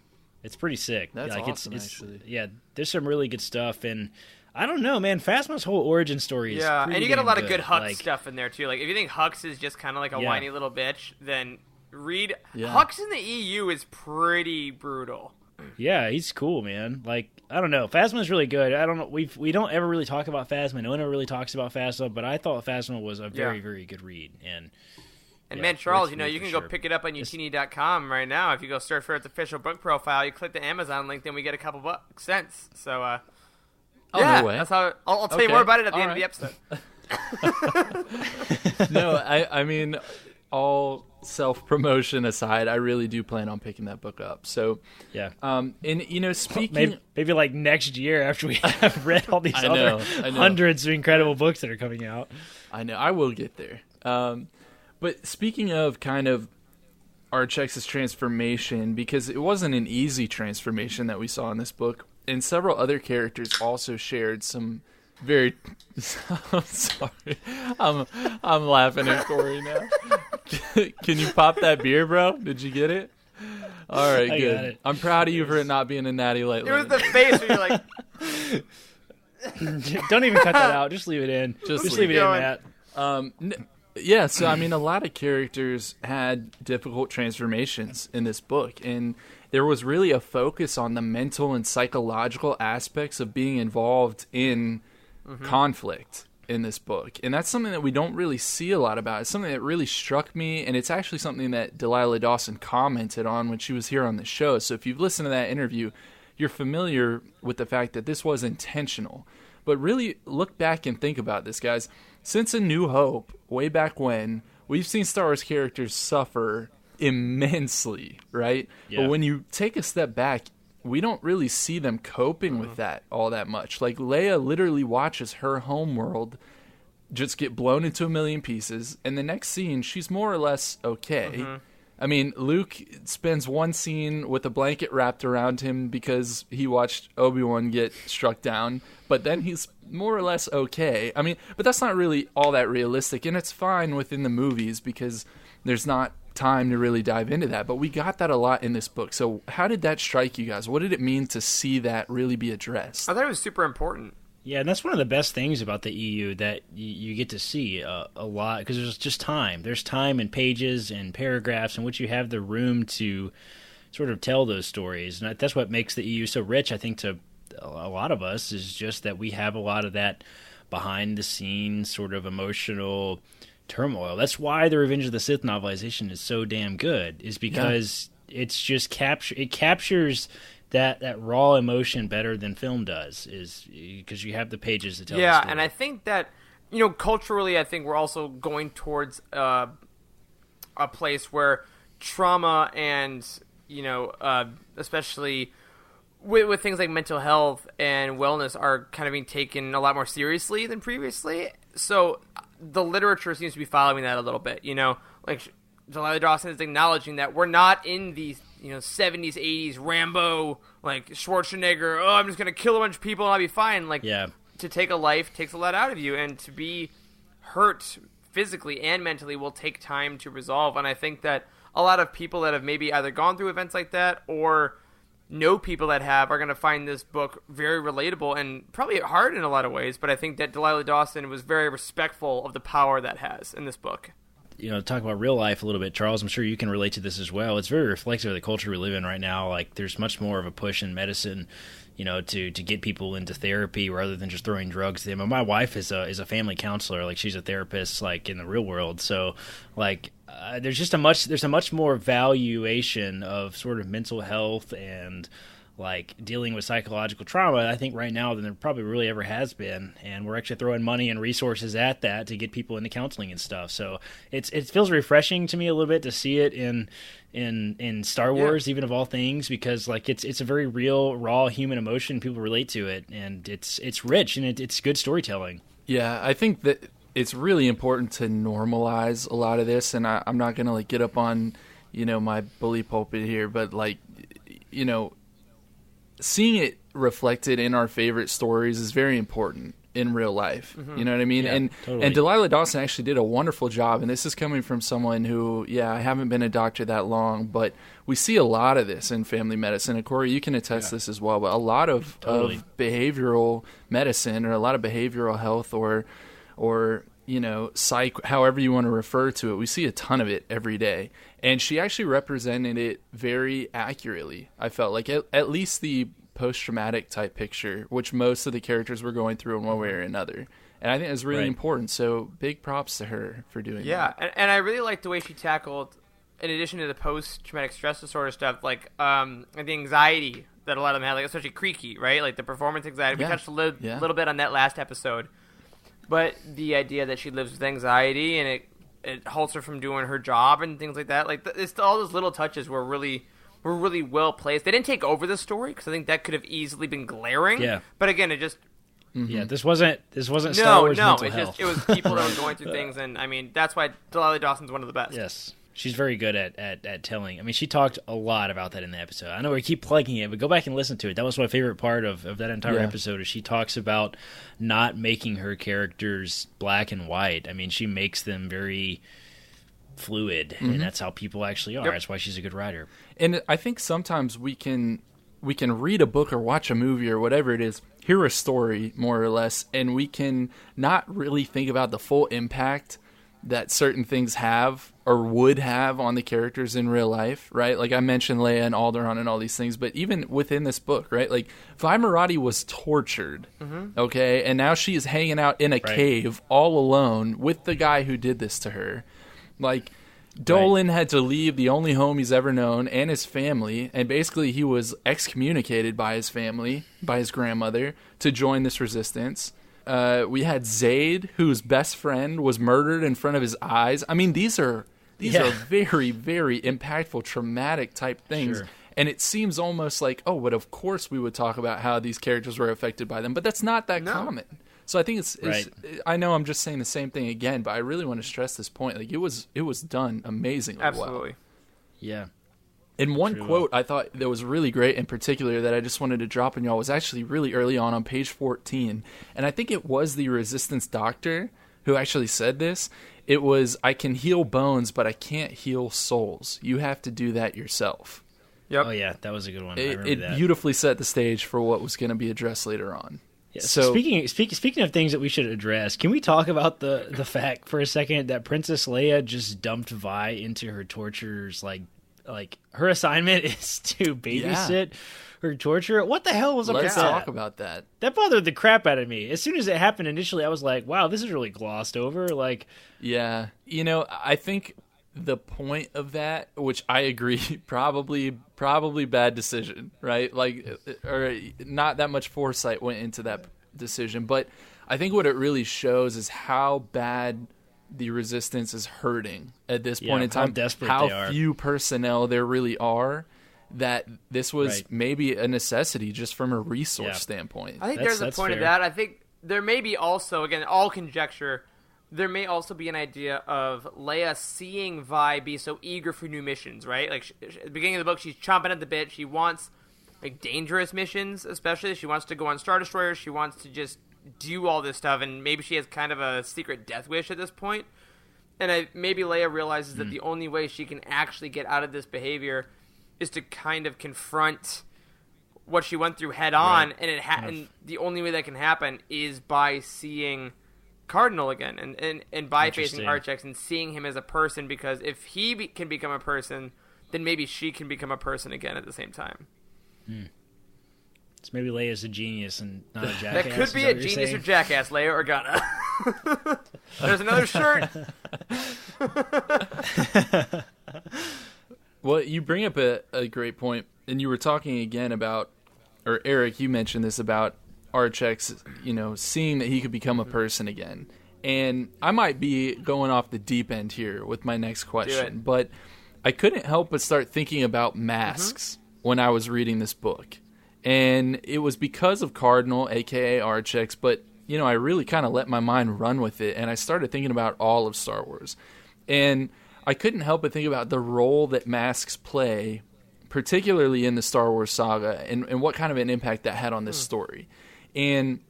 [SPEAKER 7] It's pretty sick.
[SPEAKER 8] That's awesome, actually.
[SPEAKER 7] Yeah, there's some really good stuff, and I don't know, man. Phasma's whole origin story is
[SPEAKER 6] and you get a lot of good Hux
[SPEAKER 7] like,
[SPEAKER 6] stuff in there too. Like, if you think Hux is just kind of like a whiny little bitch, then read Hux in the EU is pretty brutal.
[SPEAKER 7] Yeah, he's cool, man. Like, I don't know, Phasma's really good. I don't know, we don't ever really talk about Phasma. No one ever really talks about Phasma, but I thought Phasma was a very, very good read. And
[SPEAKER 6] man, Charles, you can go pick it up on Youtini.com right now. If you go search for its official book profile, you click the Amazon link, then we get a couple cents. So,
[SPEAKER 8] no way.
[SPEAKER 6] That's how I'll tell you more about it at the end of the episode.
[SPEAKER 8] No, I mean, all self-promotion aside, I really do plan on picking that book up. So, and speaking,
[SPEAKER 7] maybe like next year after we have read all these other hundreds of incredible books that are coming out.
[SPEAKER 8] I know, I will get there. But speaking of kind of Archex's transformation, because it wasn't an easy transformation that we saw in this book, and several other characters also shared some very... I'm sorry. I'm laughing at Corey now. Can you pop that beer, bro? Did you get it? All right, good.
[SPEAKER 7] Got it.
[SPEAKER 8] I'm proud of you for it not being a natty light.
[SPEAKER 6] It was the face where you're like...
[SPEAKER 7] Don't even cut that out. Just leave it in. Just leave it in, Matt.
[SPEAKER 8] Yeah, so I mean, a lot of characters had difficult transformations in this book, and there was really a focus on the mental and psychological aspects of being involved in conflict. in this book, and that's something that we don't really see a lot about. It's something that really struck me, and it's actually something that Delilah Dawson commented on when she was here on the show. So if you've listened to that interview, you're familiar with the fact that this was intentional. But really look back and think about this, guys. Since A New Hope, way back when, we've seen Star Wars characters suffer immensely, right?
[SPEAKER 7] Yeah.
[SPEAKER 8] But when you take a step back, we don't really see them coping with that all that much. Like, Leia literally watches her homeworld just get blown into a million pieces, and the next scene, she's more or less okay. I mean, Luke spends one scene with a blanket wrapped around him because he watched Obi-Wan get struck down, but then he's more or less okay. I mean, but that's not really all that realistic, and it's fine within the movies because there's not time to really dive into that. But we got that a lot in this book. So how did that strike you guys? What did it mean to see that really be addressed?
[SPEAKER 6] I thought it was super important.
[SPEAKER 7] Yeah, and that's one of the best things about the EU, that you get to see a lot, because there's just time. There's time and pages and paragraphs in which you have the room to sort of tell those stories. And that's what makes the EU so rich, I think, to a lot of us, is just that we have a lot of that behind-the-scenes sort of emotional turmoil. That's why the Revenge of the Sith novelization is so damn good, is because it's just it captures that raw emotion better than film does, is because you have the pages to tell the story.
[SPEAKER 6] And I think that, culturally, I think we're also going towards a place where trauma and, especially with things like mental health and wellness are kind of being taken a lot more seriously than previously. So the literature seems to be following that a little bit, like Delilah Dawson is acknowledging that we're not in these, 70s, 80s Rambo, like Schwarzenegger, I'm just going to kill a bunch of people and I'll be fine. Like, to take a life takes a lot out of you, and to be hurt physically and mentally will take time to resolve. And I think that a lot of people that have maybe either gone through events like that or know people that have are going to find this book very relatable and probably hard in a lot of ways. But I think that Delilah Dawson was very respectful of the power that has in this book.
[SPEAKER 7] Talk about real life a little bit, Charles, I'm sure you can relate to this as well. It's very reflective of the culture we live in right now. Like, there's much more of a push in medicine, to get people into therapy rather than just throwing drugs to them. And my wife is a family counselor. Like, she's a therapist, like, in the real world. So, like, there's a much more valuation of sort of mental health and, like, dealing with psychological trauma, I think, right now than there probably really ever has been. And we're actually throwing money and resources at that to get people into counseling and stuff. So it feels refreshing to me a little bit to see it in Star Wars, even of all things, because, like, it's a very real, raw human emotion. People relate to it, and it's rich, and it's good storytelling.
[SPEAKER 8] Yeah, I think that it's really important to normalize a lot of this, and I'm not going to, like, get up on, my bully pulpit here, but, like, seeing it reflected in our favorite stories is very important in real life. You know what I mean?
[SPEAKER 7] Yeah, totally.
[SPEAKER 8] And Delilah Dawson actually did a wonderful job, and this is coming from someone who, I haven't been a doctor that long, but we see a lot of this in family medicine. And Corey, you can attest this as well, but a lot of behavioral medicine, or a lot of behavioral health, or psych, however you want to refer to it, we see a ton of it every day. And she actually represented it very accurately, I felt like, at least the post-traumatic type picture, which most of the characters were going through in one way or another. And I think it's really important. So big props to her for doing that.
[SPEAKER 6] Yeah, and I really liked the way she tackled, in addition to the post-traumatic stress disorder stuff, like the anxiety that a lot of them had, like especially Creaky, right? Like the performance anxiety. We touched a little bit on that last episode. But the idea that she lives with anxiety and it halts her from doing her job and things like that, like all those little touches were really well placed. They didn't take over the story, because I think that could have easily been glaring. Yeah. But again, it just
[SPEAKER 7] this wasn't Star Wars mental health.
[SPEAKER 6] It was people that were going through things, and I mean that's why Delilah Dawson's one of the best.
[SPEAKER 7] Yes. She's very good at telling. I mean, she talked a lot about that in the episode. I know we keep plugging it, but go back and listen to it. That was my favorite part of that entire episode, is she talks about not making her characters black and white. I mean, she makes them very fluid, and that's how people actually are. That's why she's a good writer.
[SPEAKER 8] And I think sometimes we can read a book or watch a movie or whatever it is, hear a story more or less, and we can not really think about the full impact that certain things have or would have on the characters in real life, right? Like I mentioned Leia and Alderaan and all these things, but even within this book, right? Like Vi Moradi was tortured, okay? And now she is hanging out in a cave all alone with the guy who did this to her. Like Dolan had to leave the only home he's ever known and his family, and basically he was excommunicated by his family, by his grandmother, to join this resistance. We had Zayd, whose best friend was murdered in front of his eyes. I mean, these are very, very impactful, traumatic type things.
[SPEAKER 7] Sure.
[SPEAKER 8] And it seems almost like, oh, but of course we would talk about how these characters were affected by them. But that's not that common. So I think it's I know I'm just saying the same thing again, but I really want to stress this point. Like it was done amazingly
[SPEAKER 6] Absolutely.
[SPEAKER 8] well.
[SPEAKER 7] Yeah.
[SPEAKER 8] And one quote I thought that was really great in particular that I just wanted to drop on y'all was actually really early on page 14. And I think it was the Resistance doctor who actually said this. It was, I can heal bones, but I can't heal souls. You have to do that yourself.
[SPEAKER 6] Yep.
[SPEAKER 7] Oh, yeah, that was a good one.
[SPEAKER 8] It beautifully set the stage for what was going to be addressed later on.
[SPEAKER 7] Yeah,
[SPEAKER 8] so
[SPEAKER 7] speaking of things that we should address, can we talk about the fact for a second that Princess Leia just dumped Vi into her torturers? Like her assignment is to babysit her torturer. What the hell was up with that?
[SPEAKER 8] Let's talk about that.
[SPEAKER 7] That bothered the crap out of me. As soon as it happened initially, I was like, wow, this is really glossed over. Like,
[SPEAKER 8] yeah, I think the point of that, which I agree, probably bad decision, right? Like, or not that much foresight went into that decision. But I think what it really shows is how bad the Resistance is hurting at this point in time. How few personnel there really are. That this was maybe a necessity just from a resource standpoint.
[SPEAKER 6] I think there's a point of that. I think there may be also, again, all conjecture, there may also be an idea of Leia seeing Vi be so eager for new missions, right? Like, at the beginning of the book, she's chomping at the bit. She wants, like, dangerous missions, especially. She wants to go on Star Destroyers. She wants to just do all this stuff, and maybe she has kind of a secret death wish at this point. And maybe Leia realizes that the only way she can actually get out of this behavior is to kind of confront what she went through head on, and the only way that can happen is by seeing Cardinal again, and by facing Archex and seeing him as a person, because if he can become a person, then maybe she can become a person again at the same time.
[SPEAKER 7] So maybe Leia's a genius and not a jackass.
[SPEAKER 6] That could be a genius or jackass, Leia Organa. There's another shirt.
[SPEAKER 8] Well, you bring up a great point, and you were talking again about, or Eric, you mentioned this about Archex, seeing that he could become a person again. And I might be going off the deep end here with my next question, but I couldn't help but start thinking about masks when I was reading this book. And it was because of Cardinal, a.k.a. Archex, but, I really kind of let my mind run with it, and I started thinking about all of Star Wars. And I couldn't help but think about the role that masks play, particularly in the Star Wars saga, and what kind of an impact that had on this story. And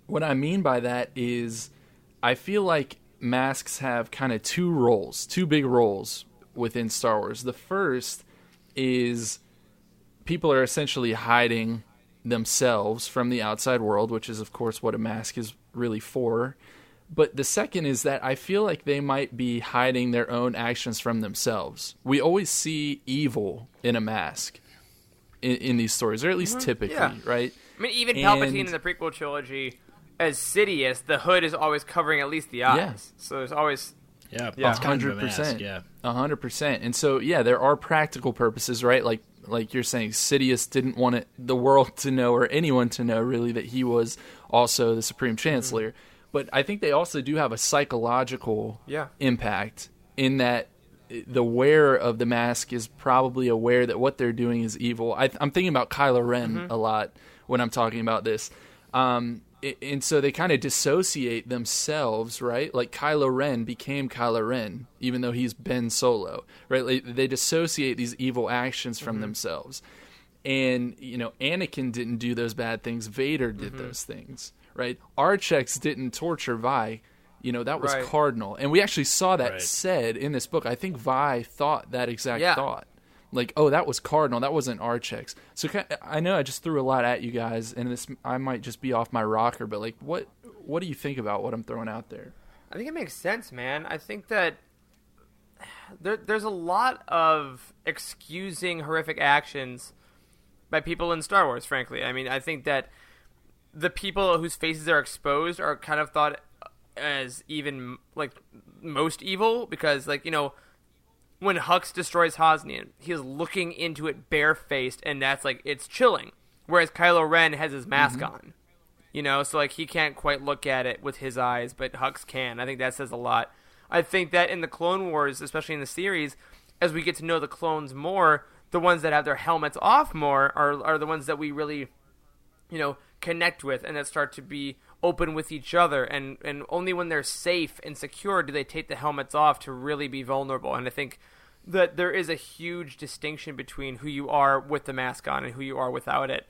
[SPEAKER 8] what I mean by that is I feel like masks have kind of two big roles within Star Wars. The first is people are essentially hiding themselves from the outside world, which is, of course, what a mask is really for. But the second is that I feel like they might be hiding their own actions from themselves. We always see evil in a mask in these stories, or at least typically, right?
[SPEAKER 6] I mean, even Palpatine in the prequel trilogy, as Sidious, the hood is always covering at least the eyes.
[SPEAKER 8] Yeah.
[SPEAKER 6] So there's always...
[SPEAKER 7] Yeah,
[SPEAKER 8] 100%.
[SPEAKER 7] Yeah,
[SPEAKER 8] 100%. And so, there are practical purposes, right? Like you're saying, Sidious didn't want the world to know, or anyone to know, really, that he was also the Supreme Chancellor. But I think they also do have a psychological impact in that the wearer of the mask is probably aware that what they're doing is evil. I'm thinking about Kylo Ren a lot when I'm talking about this. And so they kind of dissociate themselves, right? Like Kylo Ren became Kylo Ren, even though he's Ben Solo, right? Like they dissociate these evil actions from themselves. And, Anakin didn't do those bad things. Vader did those things, right? Archex didn't torture Vi. That was Cardinal. And we actually saw that said in this book. I think Vi thought that exact thought. Like, oh, that was Cardinal. That wasn't Archex. So I know I just threw a lot at you guys, and I might just be off my rocker, but, like, what do you think about what I'm throwing out there?
[SPEAKER 6] I think it makes sense, man. I think that there's a lot of excusing horrific actions by people in Star Wars, frankly. I mean, I think that the people whose faces are exposed are kind of thought as even, like, most evil, because, like, you know, when Hux destroys Hosnian, he is looking into it barefaced, and that's, like, it's chilling. Whereas Kylo Ren has his mask on. You know, so, like, he can't quite look at it with his eyes, but Hux can. I think that says a lot. I think that in the Clone Wars, especially in the series, as we get to know the clones more, the ones that have their helmets off more are the ones that we really, you know, connect with and that start to be open with each other. And only when they're safe and secure do they take the helmets off to really be vulnerable. And I think that there is a huge distinction between who you are with the mask on and who you are without it.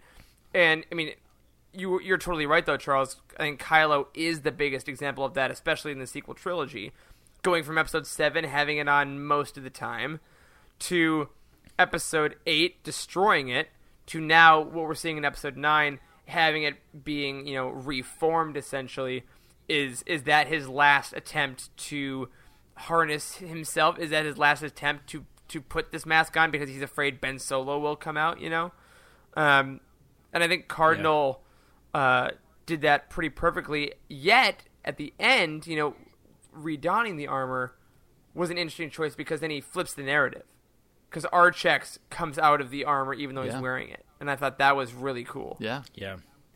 [SPEAKER 6] And, I mean, you're totally right, though, Charles. I think Kylo is the biggest example of that, especially in the sequel trilogy. Going from Episode 7, having it on most of the time, to Episode 8, destroying it, to now what we're seeing in Episode 9, having it being, you know, reformed, essentially. Is that his last attempt to harness himself? Is that his last attempt to put this mask on because he's afraid Ben Solo will come out, you know? And I think Cardinal did that pretty perfectly. Yet, at the end, you know, redonning the armor was an interesting choice because then he flips the narrative. Because Archex comes out of the armor even though he's wearing it. And I thought that was really cool.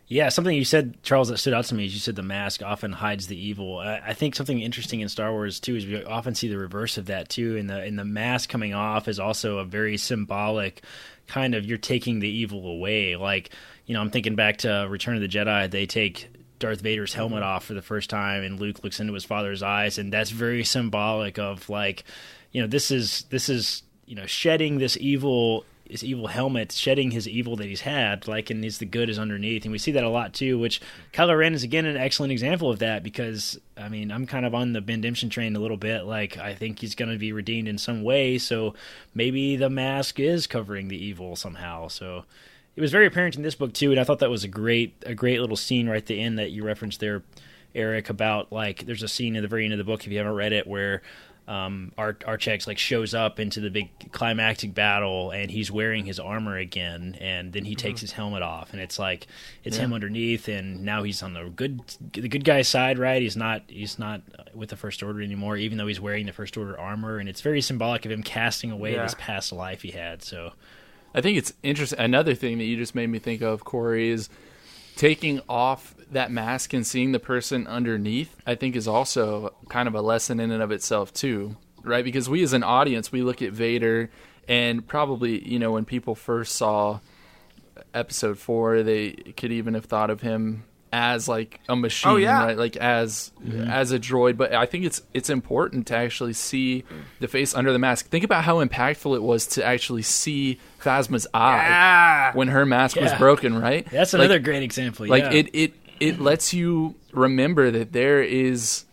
[SPEAKER 7] Yeah, something you said, Charles, that stood out to me is you said the mask often hides the evil. I think something interesting in Star Wars, too, is we often see the reverse of that, too. And the mask coming off is also a very symbolic kind of, you're taking the evil away. Like, you know, I'm thinking back to Return of the Jedi. They take Darth Vader's helmet off for the first time, and Luke looks into his father's eyes, and that's very symbolic of, like, you know, this is you know, shedding this evil helmet, shedding his evil that he's had, like, and the good is underneath. And we see that a lot too, which Kylo Ren is again an excellent example of that, because I mean, I'm kind of on the Ben Demption train a little bit. Like, I think he's going to be redeemed in some way, so maybe the mask is covering the evil somehow. So it was very apparent in this book too, and I thought that was a great little scene right at the end that you referenced there, Eric, about, like, there's a scene at the very end of the book, if you haven't read it, where Archex, like, shows up into the big climactic battle, and he's wearing his armor again, and then he takes his helmet off, and it's like it's him underneath, and now he's on the good guy's side, right? He's not with the First Order anymore, even though he's wearing the First Order armor, and it's very symbolic of him casting away this past life he had. So
[SPEAKER 8] I think it's interesting. Another thing that you just made me think of, Corey, is taking off that mask and seeing the person underneath, I think, is also kind of a lesson in and of itself too, right? Because we as an audience, we look at Vader, and probably, you know, when people first saw Episode 4, they could even have thought of him as, like, a machine, right? Like, as a droid. But I think it's important to actually see the face under the mask. Think about how impactful it was to actually see Phasma's eye when her mask was broken, right?
[SPEAKER 7] That's another great example.
[SPEAKER 8] Like, it lets you remember that there is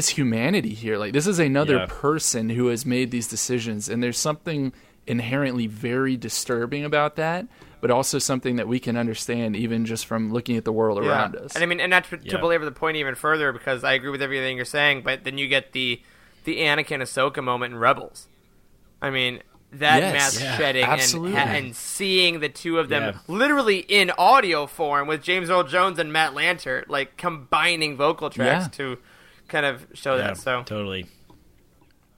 [SPEAKER 8] humanity here. Like, this is another person who has made these decisions, and there's something inherently very disturbing about that, but also something that we can understand even just from looking at the world around us.
[SPEAKER 6] And I mean, and not to belabor the point even further, because I agree with everything you're saying, but then you get the Anakin Ahsoka moment in Rebels. I mean, that mask shedding and seeing the two of them literally in audio form with James Earl Jones and Matt Lanter, like, combining vocal tracks to kind of show that. So
[SPEAKER 7] totally,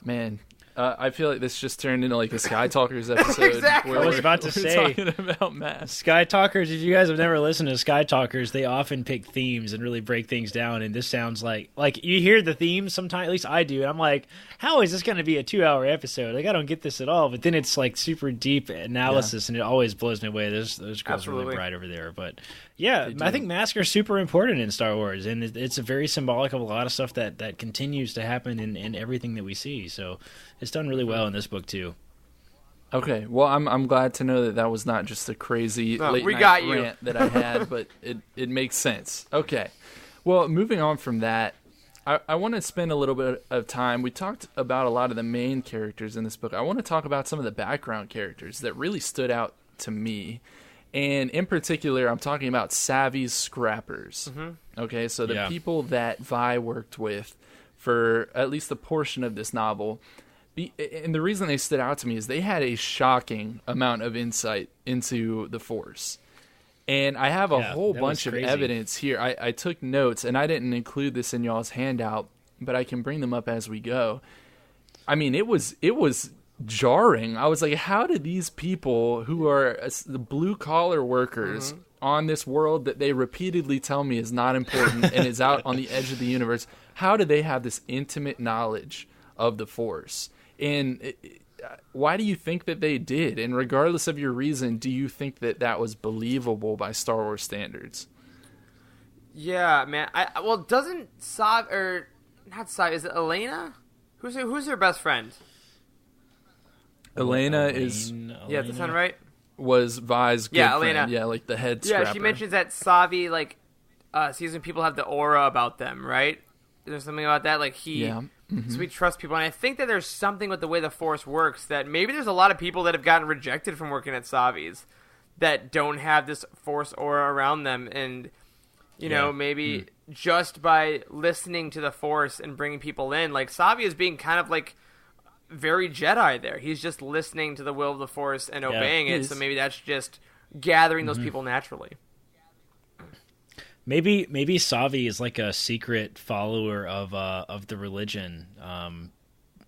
[SPEAKER 8] man. I feel like this just turned into, like, the Sky Talkers episode.
[SPEAKER 6] Exactly.
[SPEAKER 8] Where
[SPEAKER 7] I was about to say,
[SPEAKER 8] talking about masks.
[SPEAKER 7] Sky Talkers, if you guys have never listened to Sky Talkers, they often pick themes and really break things down, and this sounds like you hear the themes sometimes, at least I do, and I'm like, how is this going to be a 2-hour episode? Like, I don't get this at all, but then it's, like, super deep analysis, and it always blows me away. Those girls are really bright over there, but yeah, I think masks are super important in Star Wars, and it's very symbolic of a lot of stuff that continues to happen in everything that we see, so it's done really well in this book too.
[SPEAKER 8] Okay, well, I'm glad to know that was not just a crazy late night rant that I had, but it makes sense. Okay, well, moving on from that, I want to spend a little bit of time. We talked about a lot of the main characters in this book. I want to talk about some of the background characters that really stood out to me. And in particular, I'm talking about savvy scrappers. Okay, so the people that Vi worked with for at least a portion of this novel. And the reason they stood out to me is they had a shocking amount of insight into the Force. And I have a whole bunch of evidence here. I took notes, and I didn't include this in y'all's handout, but I can bring them up as we go. I mean, it was jarring. I was like, how did these people who are the blue-collar workers on this world that they repeatedly tell me is not important and is out on the edge of the universe, how do they have this intimate knowledge of the Force? And why do you think that they did? And regardless of your reason, do you think that that was believable by Star Wars standards?
[SPEAKER 6] Yeah, man. Doesn't Sav or not Sav? Is it Elena? Who's her best friend?
[SPEAKER 8] Elena is.
[SPEAKER 6] Yeah, does that sound right?
[SPEAKER 8] Was Vi's good
[SPEAKER 6] Elena.
[SPEAKER 8] friend. Yeah, like the head scrapper.
[SPEAKER 6] Yeah, she mentions that Savi sees when people have the aura about them, right? There's something about that, like he. Yeah. Mm-hmm. So we trust people, and I think that there's something with the way the Force works that maybe there's a lot of people that have gotten rejected from working at Savi's that don't have this Force aura around them, and you know, maybe just by listening to the Force and bringing people in, like Savi is being kind of like very Jedi there. He's just listening to the will of the Force and obeying it, so maybe that's just gathering those people naturally.
[SPEAKER 7] Maybe Savi is like a secret follower of the religion,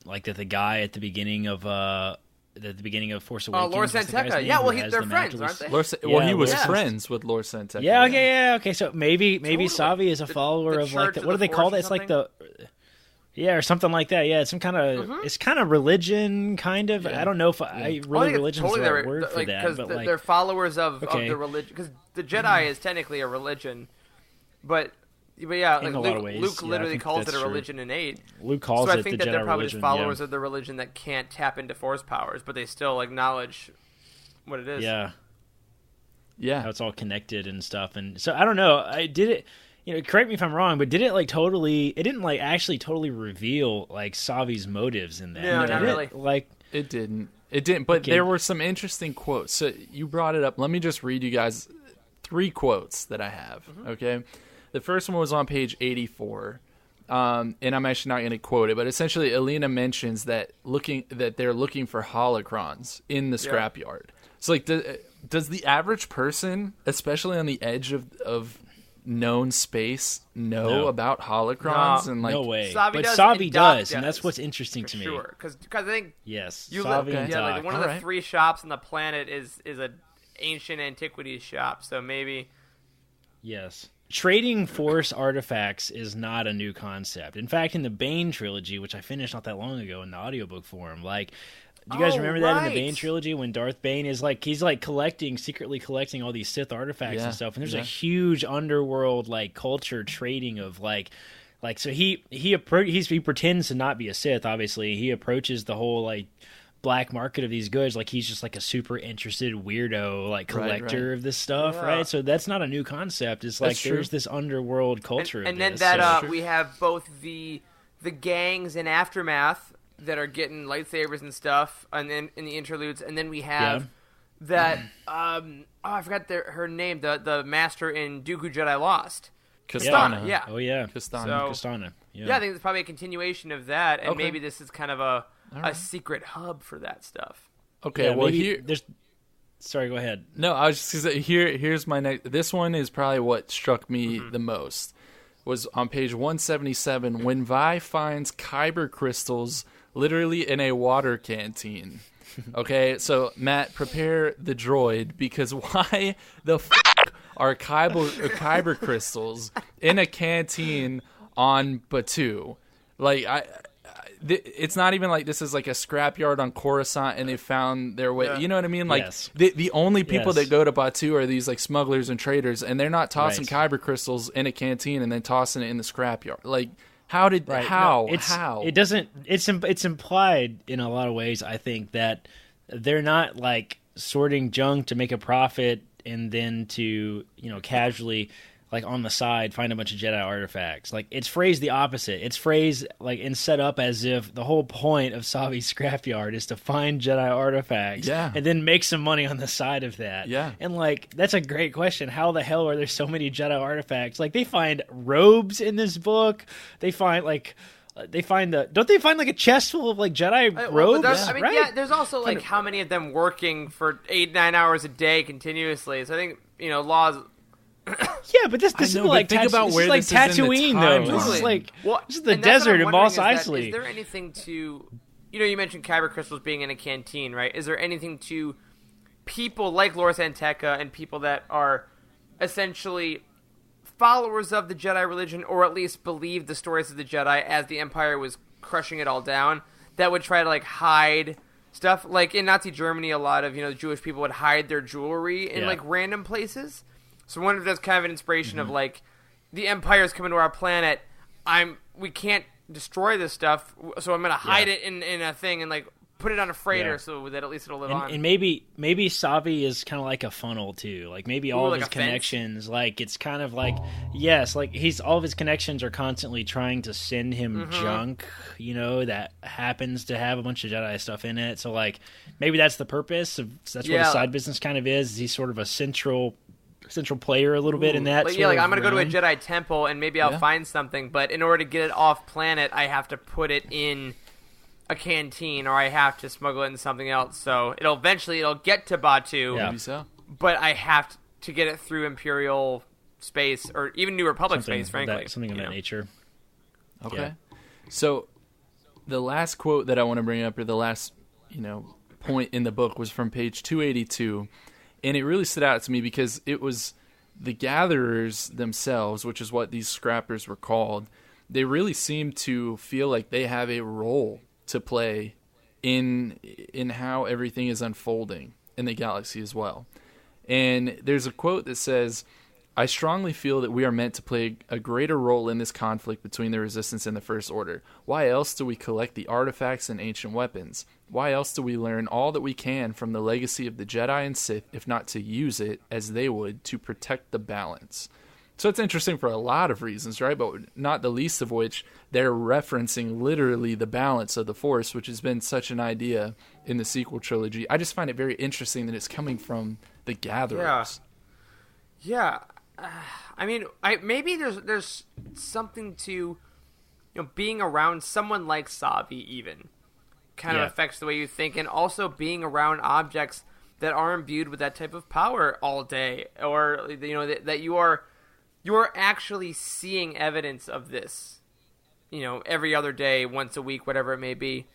[SPEAKER 7] like that the guy at the beginning of Force Awakens.
[SPEAKER 6] Lord Santeca. Yeah, well, they're friends, aren't they?
[SPEAKER 8] He was friends with Lord Santeca.
[SPEAKER 7] Yeah, okay. So maybe Savi is a follower of like what do they call it? It's like the or something like that. Yeah, it's some kind of it's kind of religion, kind of. I don't know if religion's the right word for that, but
[SPEAKER 6] they're followers of the religion, because the Jedi is technically a religion. But yeah, like Luke literally calls it a religion in 8.
[SPEAKER 7] Luke calls it the Jedi religion.
[SPEAKER 6] So I think that they're probably just followers of the religion that can't tap into Force powers, but they still acknowledge what it is.
[SPEAKER 7] Yeah. How it's all connected and stuff. And so I don't know. Correct me if I'm wrong, but did it it didn't actually totally reveal Savi's motives in that.
[SPEAKER 6] No, not really.
[SPEAKER 8] It didn't. But there were some interesting quotes. So you brought it up. Let me just read you guys 3 quotes that I have. Okay. The first one was on page 84, and I'm actually not going to quote it, but essentially Elena mentions that they're looking for holocrons in the scrapyard. So, does the average person, especially on the edge of known space, know about holocrons?
[SPEAKER 7] No way.
[SPEAKER 6] Savi
[SPEAKER 7] does, and that's what's interesting to me.
[SPEAKER 6] Sure, because I think
[SPEAKER 7] Savi and Doc.
[SPEAKER 6] one of the 3 shops on the planet is a ancient antiquities shop, so maybe.
[SPEAKER 7] Yes. Trading Force artifacts is not a new concept. In fact, in the Bane trilogy, which I finished not that long ago in the audiobook form, do you guys remember that in the Bane trilogy when Darth Bane is he's secretly collecting all these Sith artifacts and stuff, and there's a huge underworld culture trading of so he pretends to not be a Sith. Obviously, he approaches the whole black market of these goods he's just a super interested weirdo collector of this stuff, right? So that's not a new concept. It's there's this underworld culture
[SPEAKER 6] and then that we have both the gangs in Aftermath that are getting lightsabers and stuff, and then in the interludes, and then we have that I forgot her name, the master in Dooku Jedi Lost,
[SPEAKER 8] Kastana.
[SPEAKER 7] Kastana.
[SPEAKER 6] Yeah, I think it's probably a continuation of that, and maybe this is kind of a secret hub for that stuff.
[SPEAKER 8] Okay, well
[SPEAKER 7] there's. Sorry, go ahead.
[SPEAKER 8] No, I was just gonna say, here's my next. This one is probably what struck me the most. Was on page 177 when Vi finds kyber crystals literally in a water canteen. Okay, so Matt, prepare the droid, because why the are kyber crystals in a canteen on Batuu? It's not even this is a scrapyard on Coruscant and they found their way. You know what I mean? The only people that go to Batuu are these smugglers and traders, and they're not tossing kyber crystals in a canteen and then tossing it in the scrapyard. How? How?
[SPEAKER 7] It doesn't. It's implied in a lot of ways, I think, that they're not sorting junk to make a profit and then to casually on the side find a bunch of Jedi artifacts. It's phrased the opposite. It's phrased and set up as if the whole point of Savi's scrapyard is to find Jedi artifacts and then make some money on the side of that.
[SPEAKER 8] Yeah.
[SPEAKER 7] And that's a great question. How the hell are there so many Jedi artifacts? They find robes in this book. They find they find don't they find like a chest full of like Jedi robes? Right?
[SPEAKER 6] There's also like how many of them working for 8-9 hours a day continuously. So I think laws.
[SPEAKER 7] Yeah, but this is like
[SPEAKER 8] think about where
[SPEAKER 7] this is like
[SPEAKER 8] this is in the
[SPEAKER 7] Tatooine though.
[SPEAKER 8] timeline.
[SPEAKER 7] This is like this is the
[SPEAKER 6] And that's what
[SPEAKER 7] desert
[SPEAKER 6] I'm
[SPEAKER 7] in Mos
[SPEAKER 6] wondering is
[SPEAKER 7] Eisley.
[SPEAKER 6] Is there anything to, you mentioned kyber crystals being in a canteen, right? Is there anything to people like Loras Anteca and people that are essentially followers of the Jedi religion, or at least believe the stories of the Jedi as the Empire was crushing it all down, that would try to like hide stuff? Like in Nazi Germany, a lot of Jewish people would hide their jewelry in like random places. So I wonder if that's kind of an inspiration of like the Empire's coming to our planet. We can't destroy this stuff, so I'm gonna hide it in a thing and like put it on a freighter so that at least it'll live on.
[SPEAKER 7] And maybe Savi is kind of like a funnel too. Like maybe all of his connections, like it's kind of like like all of his connections are constantly trying to send him junk, that happens to have a bunch of Jedi stuff in it. So like maybe that's the purpose of that's what his side business kind of is. He's sort of a central player a little bit in that.
[SPEAKER 6] Like I'm gonna go to a Jedi temple and maybe I'll find something, but in order to get it off planet, I have to put it in a canteen, or I have to smuggle it in something else. So it'll get to Batuu.
[SPEAKER 8] Maybe so.
[SPEAKER 6] But I have to get it through Imperial space, or even New Republic space, frankly.
[SPEAKER 7] Something of that nature.
[SPEAKER 8] Okay.
[SPEAKER 7] Yeah.
[SPEAKER 8] So the last quote that I want to bring up, or the last, point in the book, was from page 282. And it really stood out to me because it was the gatherers themselves, which is what these scrappers were called. They really seem to feel like they have a role to play in how everything is unfolding in the galaxy as well. And there's a quote that says, "I strongly feel that we are meant to play a greater role in this conflict between the Resistance and the First Order. Why else do we collect the artifacts and ancient weapons? Why else do we learn all that we can from the legacy of the Jedi and Sith, if not to use it, as they would, to protect the balance?" So it's interesting for a lot of reasons, right? But not the least of which, they're referencing literally the balance of the Force, which has been such an idea in the sequel trilogy. I just find it very interesting that it's coming from the gatherers.
[SPEAKER 6] Yeah. I mean, maybe there's something to being around someone like Savi even kind of affects the way you think, and also being around objects that are imbued with that type of power all day, or that you're actually seeing evidence of this, every other day, once a week, whatever it may be.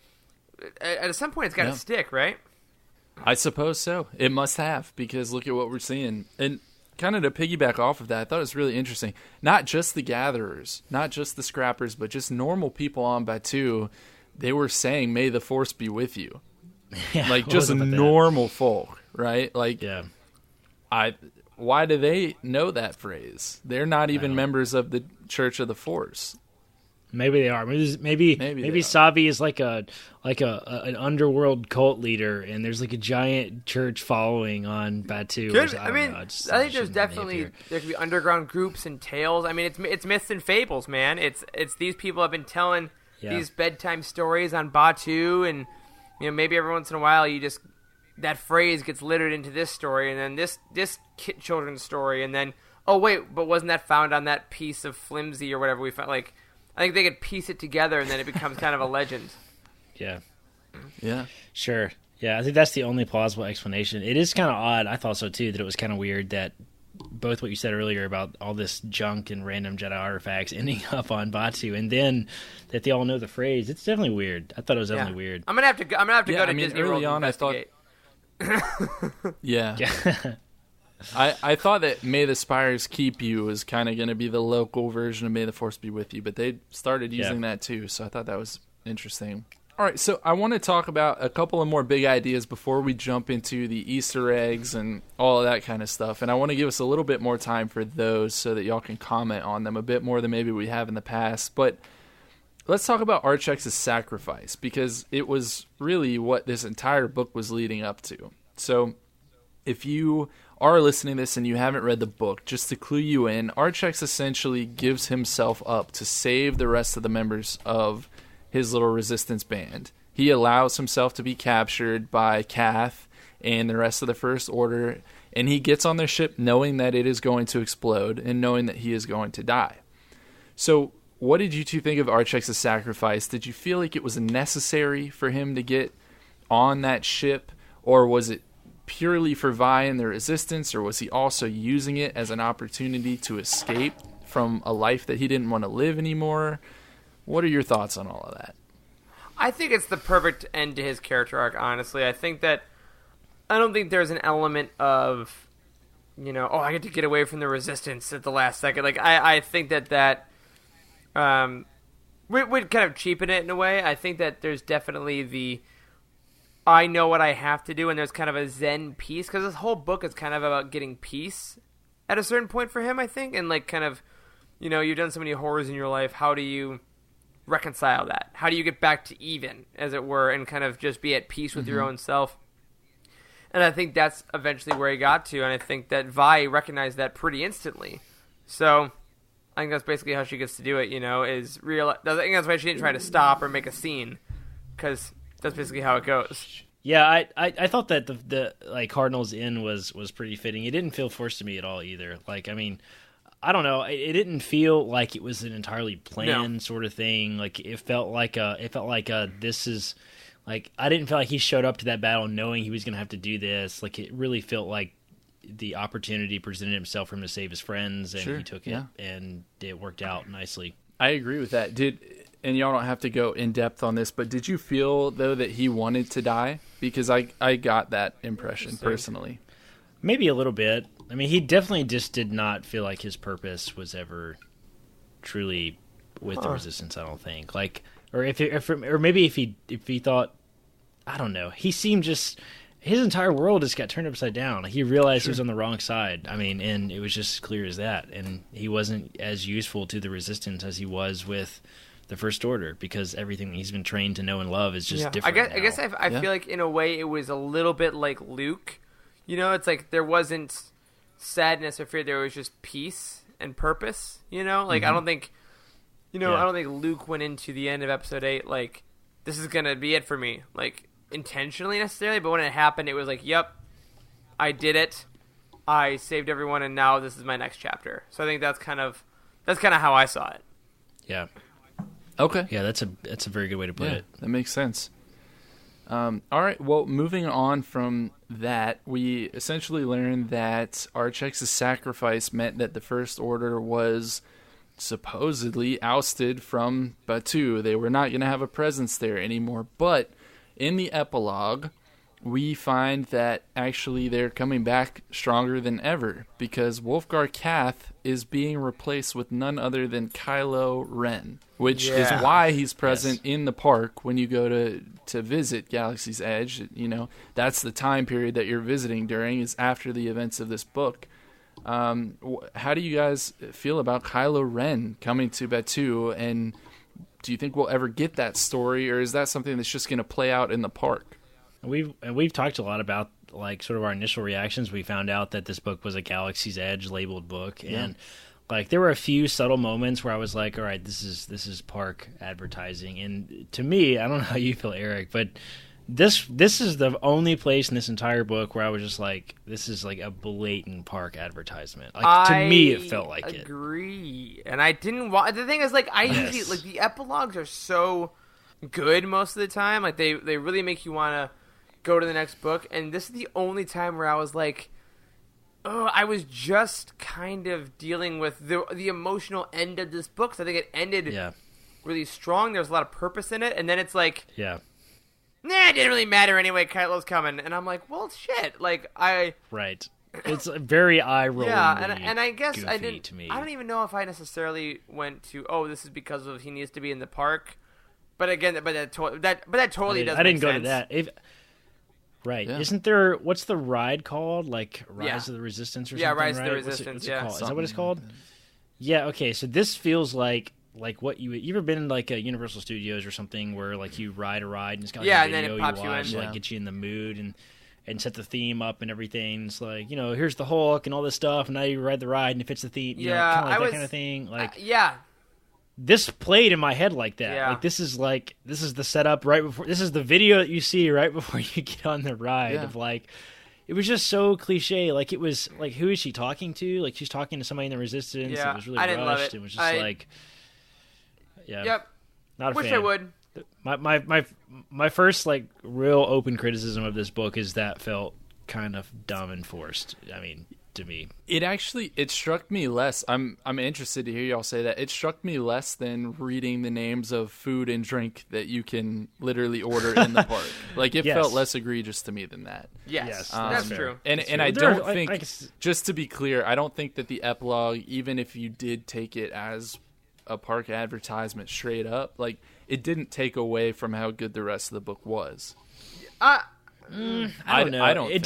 [SPEAKER 6] At some point, it's got to stick, right?
[SPEAKER 8] I suppose so. It must have, because look at what we're seeing. And kind of to piggyback off of that, I thought it was really interesting. Not just the gatherers, not just the scrappers, but just normal people on Batuu. They were saying, "May the Force be with you." Like just normal folk, right? Like, why do they know that phrase? They're not even members of the Church of the Force.
[SPEAKER 7] Maybe they are. Maybe Savi is like an underworld cult leader, and there's like a giant church following on Batuu.
[SPEAKER 6] I think there's definitely there could be underground groups and tales. I mean, it's myths and fables, man. It's these people have been telling these bedtime stories on Batuu, and maybe every once in a while that phrase gets littered into this story, and then this children's story, and then but wasn't that found on that piece of flimsy or whatever we found? Like, I think they could piece it together, and then it becomes kind of a legend.
[SPEAKER 7] Yeah.
[SPEAKER 6] Sure.
[SPEAKER 7] Yeah, I think that's the only plausible explanation. It is kind of odd. I thought so too, that it was kind of weird that both what you said earlier about all this junk and random Jedi artifacts ending up on Batuu, and then that they all know the phrase. It's definitely weird. I thought it was definitely weird.
[SPEAKER 6] I'm gonna have to go to Disney World and investigate.
[SPEAKER 8] I thought that May the Spires Keep You was kind of going to be the local version of May the Force Be With You, but they started using that too, so I thought that was interesting. All right, so I want to talk about a couple of more big ideas before we jump into the Easter eggs and all of that kind of stuff, and I want to give us a little bit more time for those so that y'all can comment on them a bit more than maybe we have in the past. But let's talk about Archex's sacrifice, because it was really what this entire book was leading up to. So if you are listening to this and you haven't read the book, just to clue you in, Archex essentially gives himself up to save the rest of the members of his little resistance band. He allows himself to be captured by Kath and the rest of the First Order, and he gets on their ship knowing that it is going to explode and knowing that he is going to die. So what did you two think of Archex's sacrifice? Did you feel like it was necessary for him to get on that ship, or was it purely for Vi and the Resistance, or was he also using it as an opportunity to escape from a life that he didn't want to live anymore? What are your thoughts on all of that?
[SPEAKER 6] I think it's the perfect end to his character arc, honestly. I don't think there's an element of, I get to get away from the Resistance at the last second. Like, I think that would kind of cheapen it in a way. I think that there's definitely I know what I have to do, and there's kind of a zen peace, because this whole book is kind of about getting peace at a certain point for him, I think, and like kind of, you've done so many horrors in your life, how do you reconcile that? How do you get back to even, as it were, and kind of just be at peace with your own self? And I think that's eventually where he got to, and I think that Vi recognized that pretty instantly. So I think that's basically how she gets to do it, is real. I think that's why she didn't try to stop or make a scene, because that's basically how it goes.
[SPEAKER 7] Yeah, I thought that the Cardinals Inn was pretty fitting. It didn't feel forced to me at all either. Like, I mean, I don't know. It didn't feel like it was an entirely planned sort of thing. Like, it felt like this is like, I didn't feel like he showed up to that battle knowing he was going to have to do this. Like, it really felt like the opportunity presented himself for him to save his friends, and he took it, and it worked out nicely.
[SPEAKER 8] I agree with that. And y'all don't have to go in depth on this, but did you feel though that he wanted to die? Because I got that impression personally.
[SPEAKER 7] Maybe a little bit. I mean, he definitely just did not feel like his purpose was ever truly with the Resistance. I don't think. Like, or maybe if he thought, I don't know. He seemed just, his entire world just got turned upside down. He realized he was on the wrong side. I mean, and it was just clear as that. And he wasn't as useful to the Resistance as he was with the First Order, because everything he's been trained to know and love is just different.
[SPEAKER 6] I guess I feel like in a way it was a little bit like Luke. It's like there wasn't sadness or fear. There was just peace and purpose. Like I don't think, I don't think Luke went into the end of Episode 8 like, this is gonna be it for me, like intentionally necessarily. But when it happened, it was like, yep, I did it. I saved everyone, and now this is my next chapter. So I think that's kind of how I saw it.
[SPEAKER 7] Yeah.
[SPEAKER 8] Okay.
[SPEAKER 7] Yeah, that's a very good way to put it.
[SPEAKER 8] That makes sense. All right. Well, moving on from that, we essentially learned that Archex's sacrifice meant that the First Order was supposedly ousted from Batuu. They were not going to have a presence there anymore. But in the epilogue, we find that actually they're coming back stronger than ever, because Wolfgar Kath is being replaced with none other than Kylo Ren, which is why he's present in the park when you go to visit Galaxy's Edge. That's the time period that you're visiting during, is after the events of this book. How do you guys feel about Kylo Ren coming to Batuu, and do you think we'll ever get that story, or is that something that's just going to play out in the park?
[SPEAKER 7] We've talked a lot about like sort of our initial reactions. We found out that this book was a Galaxy's Edge labeled book, and like there were a few subtle moments where I was like, all right, this is park advertising. And to me, I don't know how you feel, Eric, but this is the only place in this entire book where I was just like, this is like a blatant park advertisement. Like, to me, it felt like it.
[SPEAKER 6] I agree, and I didn't want. The thing is, like, I usually like the epilogues are so good most of the time. Like they really make you want to go to the next book, and this is the only time where I was like, oh, I was just kind of dealing with the emotional end of this book. So I think it ended really strong. There's a lot of purpose in it, and then it's like, it didn't really matter anyway. Kylo's coming, and I'm like, well, shit. Like
[SPEAKER 7] it's very eye rolling.
[SPEAKER 6] And I guess I didn't.
[SPEAKER 7] To me.
[SPEAKER 6] I don't even know if I necessarily went to, oh, this is because of he needs to be in the park. But again, that totally doesn't.
[SPEAKER 7] I didn't
[SPEAKER 6] make
[SPEAKER 7] go
[SPEAKER 6] sense.
[SPEAKER 7] to that. Right. Yeah. Isn't there, what's the ride called? Like Rise of the Resistance or something, right?
[SPEAKER 6] Rise of the Resistance,
[SPEAKER 7] what's it called? Is that what it's called? Yeah, okay. So this feels like what you ever been in like a Universal Studios or something where like you ride a ride and it's got like a video
[SPEAKER 6] and then it pops
[SPEAKER 7] you watch
[SPEAKER 6] you in.
[SPEAKER 7] to like get you in the mood and set the theme up and everything. It's like, here's the Hulk and all this stuff, and now you ride the ride and it fits the theme. Kind of like that kind of thing. Like this played in my head like that.
[SPEAKER 6] Yeah.
[SPEAKER 7] Like this is the setup right before. This is the video that you see right before you get on the ride. Of like, it was just so cliche. Like it was like, who is she talking to? Like she's talking to somebody in the Resistance.
[SPEAKER 6] Yeah,
[SPEAKER 7] It was really
[SPEAKER 6] I didn't
[SPEAKER 7] rushed.
[SPEAKER 6] love it.
[SPEAKER 7] It was just like, Yeah.
[SPEAKER 6] Yep.
[SPEAKER 7] Not a
[SPEAKER 6] Wish
[SPEAKER 7] fan.
[SPEAKER 6] I would.
[SPEAKER 7] My first like real open criticism of this book is that felt kind of dumb and forced. I mean, to me,
[SPEAKER 8] it struck me less. I'm interested to hear y'all say that. It struck me less than reading the names of food and drink that you can literally order in the park. Like it felt less egregious to me than that.
[SPEAKER 6] Yes, that's true.
[SPEAKER 8] And I don't think, just to be clear, I don't think that the epilogue, even if you did take it as a park advertisement straight up, like it didn't take away from how good the rest of the book was.
[SPEAKER 7] I don't know.
[SPEAKER 8] I don't.
[SPEAKER 7] It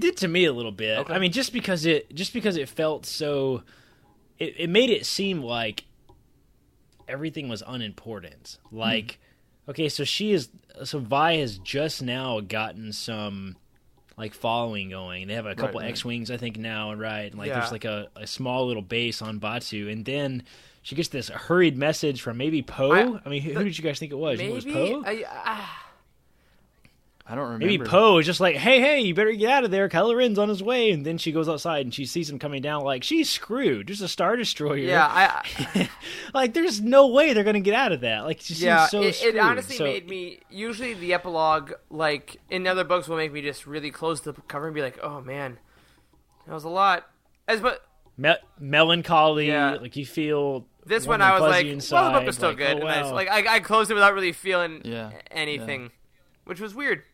[SPEAKER 7] did to me a little bit. Okay. I mean, just because it felt so, it made it seem like everything was unimportant. Like, okay, so Vi has just now gotten some like following going. They have a couple X-wings, I think now, right? And like there's like a small little base on Batu, and then she gets this hurried message from maybe Poe. I mean, who did you guys think it was?
[SPEAKER 6] Maybe
[SPEAKER 7] You think it was Poe?
[SPEAKER 8] I don't remember.
[SPEAKER 7] Maybe Poe is just like, hey, you better get out of there. Kylo Ren's on his way. And then she goes outside and she sees him coming down like, she's screwed. There's a Star Destroyer.
[SPEAKER 6] Yeah,
[SPEAKER 7] like, there's no way they're going to get out of that. Like, she seems so screwed.
[SPEAKER 6] It honestly made me, usually the epilogue, like, in other books will make me just really close the cover and be like, oh, man, that was a lot.
[SPEAKER 7] Melancholy, like you feel...
[SPEAKER 6] This one I was like,
[SPEAKER 7] inside,
[SPEAKER 6] well, the book was still
[SPEAKER 7] like,
[SPEAKER 6] good.
[SPEAKER 7] Oh, wow.
[SPEAKER 6] And I closed it without really feeling anything, which was weird.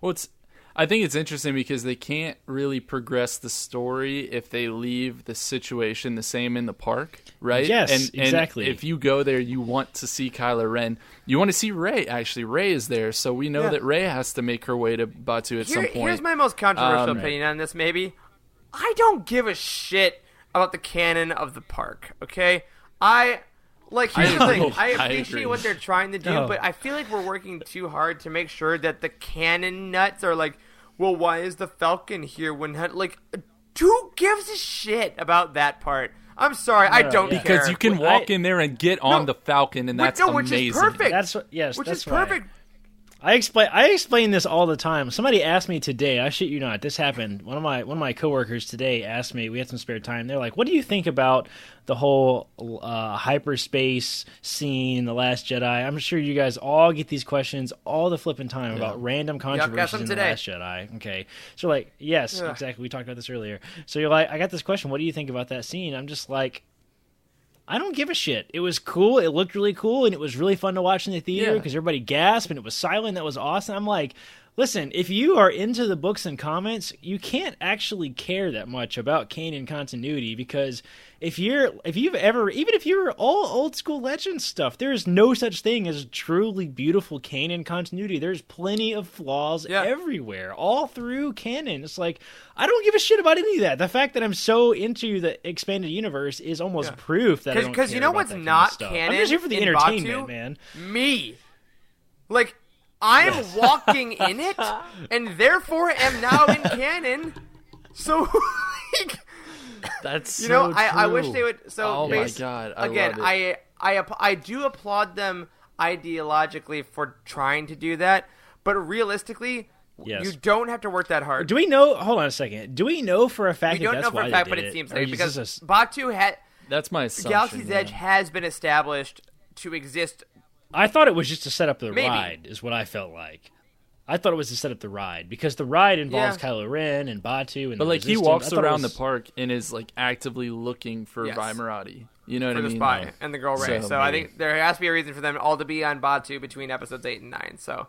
[SPEAKER 8] Well, I think it's interesting because they can't really progress the story if they leave the situation the same in the park, right?
[SPEAKER 7] Yes, exactly.
[SPEAKER 8] And if you go there, you want to see Kylo Ren. You want to see Rey, actually. Rey is there, so we know that Rey has to make her way to Batu at some point.
[SPEAKER 6] Here's my most controversial opinion on this, maybe. I don't give a shit about the canon of the park, okay? Here's the thing. I appreciate what they're trying to do, but I feel like we're working too hard to make sure that the canon nuts are like, well, why is the Falcon here when... Like, who gives a shit about that part? I'm sorry, I don't care.
[SPEAKER 8] Because you can walk in there and get on the Falcon, and that's amazing.
[SPEAKER 6] Which is perfect.
[SPEAKER 7] That's
[SPEAKER 6] perfect.
[SPEAKER 7] I explain this all the time. Somebody asked me today, I shit you not, this happened. One of my coworkers today asked me, we had some spare time, they're like, what do you think about the whole hyperspace scene in The Last Jedi? I'm sure you guys all get these questions all the flipping time about random controversies in The Last Jedi. Okay. So like, yes, exactly. We talked about this earlier. So you're like, I got this question, what do you think about that scene? I'm just like, I don't give a shit. It was cool. It looked really cool, and it was really fun to watch in the theater because everybody gasped, and it was silent. That was awesome. I'm like, listen, if you are into the books and comics, you can't actually care that much about canon continuity because if you're all old school Legends stuff, there is no such thing as truly beautiful canon continuity. There's plenty of flaws everywhere, all through canon. It's like, I don't give a shit about any of that. The fact that I'm so into the expanded universe is almost proof that I don't care
[SPEAKER 6] because you know
[SPEAKER 7] about
[SPEAKER 6] what's
[SPEAKER 7] that
[SPEAKER 6] not
[SPEAKER 7] kind of
[SPEAKER 6] canon?
[SPEAKER 7] I'm just here for the
[SPEAKER 6] in
[SPEAKER 7] entertainment,
[SPEAKER 6] Batu?
[SPEAKER 7] man.
[SPEAKER 6] Me. Like, I'm walking in it, and therefore am now in canon. So, like,
[SPEAKER 8] that's
[SPEAKER 6] I wish they would. So,
[SPEAKER 8] oh my god!
[SPEAKER 6] I do applaud them ideologically for trying to do that, but realistically, you don't have to work that hard.
[SPEAKER 7] Do we know? Hold on a second. Do we know for a fact?
[SPEAKER 6] We don't know for a fact, but it seems like because Batu had.
[SPEAKER 8] That's my assumption.
[SPEAKER 6] Galaxy's Edge has been established to exist.
[SPEAKER 7] I thought it was just to set up the ride, is what I felt like. I thought it was to set up the ride because the ride involves Kylo Ren and Batu and.
[SPEAKER 8] But like he walks around the park and is like actively looking for Vi Marati. You know what I mean?
[SPEAKER 6] For the spy and the girl Rey. So I think there has to be a reason for them all to be on Batu between episodes 8 and 9. So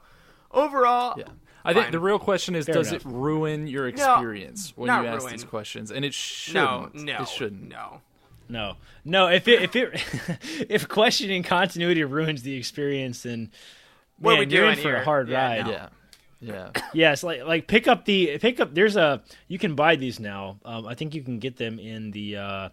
[SPEAKER 6] overall,
[SPEAKER 8] I think the real question is, does it ruin your experience when you ask these questions? And it shouldn't.
[SPEAKER 6] No,
[SPEAKER 8] it shouldn't.
[SPEAKER 6] No.
[SPEAKER 7] If questioning continuity ruins the experience, then
[SPEAKER 6] what are we
[SPEAKER 7] you're
[SPEAKER 6] doing
[SPEAKER 7] in for
[SPEAKER 6] here?
[SPEAKER 7] a hard ride.
[SPEAKER 8] Yeah.
[SPEAKER 7] Yes, like pick up. There's you can buy these now. I think you can get them in the.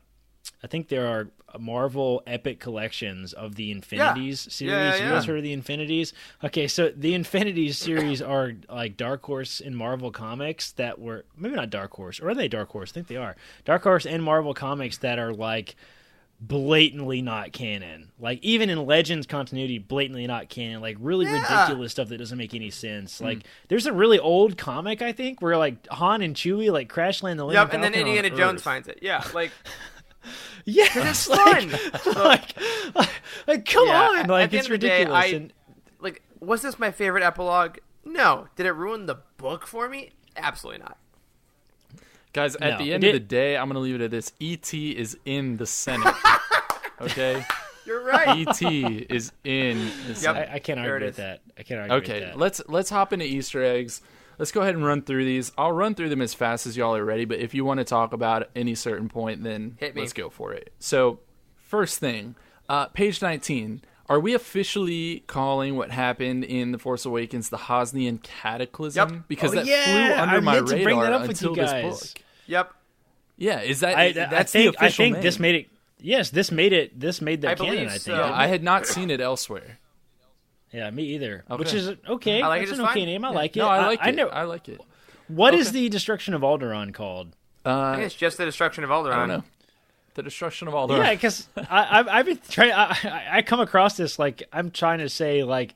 [SPEAKER 7] I think there are Marvel Epic collections of the Infinities series. You guys heard of the Infinities? Okay, so the Infinities series are like Dark Horse and Marvel Comics that were maybe not Dark Horse, or are they Dark Horse? I think they are Dark Horse and Marvel Comics that are like blatantly not canon. Like even in Legends continuity, blatantly not canon. Like really ridiculous stuff that doesn't make any sense. Like there's a really old comic I think where like Han and Chewie like crash land the Millennium
[SPEAKER 6] Falcon and then Indiana Jones finds it. Yeah, like.
[SPEAKER 7] Yeah,
[SPEAKER 6] it's fun.
[SPEAKER 7] Like, come on,
[SPEAKER 6] at
[SPEAKER 7] like
[SPEAKER 6] the
[SPEAKER 7] it's
[SPEAKER 6] end of the day,
[SPEAKER 7] ridiculous.
[SPEAKER 6] Was this my favorite epilogue? No. Did it ruin the book for me? Absolutely not.
[SPEAKER 8] Guys, at the end of the day, I'm going to leave it at this. E.T. is in the Senate. Okay?
[SPEAKER 6] You're right.
[SPEAKER 8] E.T. is in the Senate.
[SPEAKER 7] I can't argue with that. I can't argue with that.
[SPEAKER 8] Okay, let's hop into Easter eggs. Let's go ahead and run through these. I'll run through them as fast as y'all are ready, but if you want to talk about any certain point, then let's go for it. So, first thing, page 19. Are we officially calling what happened in The Force Awakens the Hosnian Cataclysm?
[SPEAKER 6] Yep.
[SPEAKER 8] Because that flew under my radar until this book.
[SPEAKER 6] Yep.
[SPEAKER 8] Yeah, is that that's
[SPEAKER 7] the
[SPEAKER 8] official
[SPEAKER 7] I think
[SPEAKER 8] name.
[SPEAKER 7] this made it. Yes, this made their canon. I think.
[SPEAKER 6] so.
[SPEAKER 8] Yeah, I had not seen it elsewhere.
[SPEAKER 7] Yeah, me either.
[SPEAKER 8] Okay.
[SPEAKER 7] Which is okay.
[SPEAKER 6] I like
[SPEAKER 7] That's
[SPEAKER 6] it
[SPEAKER 7] an
[SPEAKER 6] just
[SPEAKER 7] okay
[SPEAKER 6] fine.
[SPEAKER 7] name. I like it.
[SPEAKER 8] No, I like it.
[SPEAKER 7] know.
[SPEAKER 8] I like it.
[SPEAKER 7] What is the destruction of Alderaan called?
[SPEAKER 6] I think it's just the destruction of Alderaan.
[SPEAKER 8] I don't know. The destruction of Alderaan.
[SPEAKER 7] Yeah, because I've been trying. I come across this like I'm trying to say like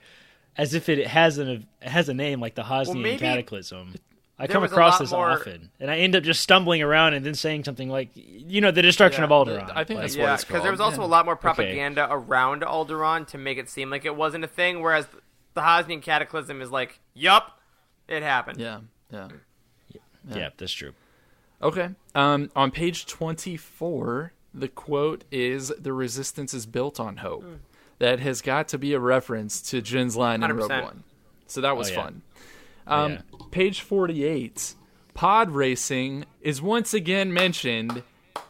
[SPEAKER 7] as if it has a name like the Hosnian Cataclysm. I come across this often, and I end up just stumbling around and then saying something like, the destruction of Alderaan.
[SPEAKER 8] I think that's what
[SPEAKER 6] Yeah,
[SPEAKER 8] it's
[SPEAKER 6] because
[SPEAKER 8] called.
[SPEAKER 6] there was also a lot more propaganda around Alderaan to make it seem like it wasn't a thing, whereas the Hosnian Cataclysm is like, yup, it happened.
[SPEAKER 8] Yeah.
[SPEAKER 7] Yeah, that's true.
[SPEAKER 8] Okay. On page 24, the quote is, "The resistance is built on hope." That has got to be a reference to Jin's line in Rogue
[SPEAKER 6] 100%.
[SPEAKER 8] One. So that was fun.
[SPEAKER 7] Yeah.
[SPEAKER 8] Page 48, pod racing is once again mentioned,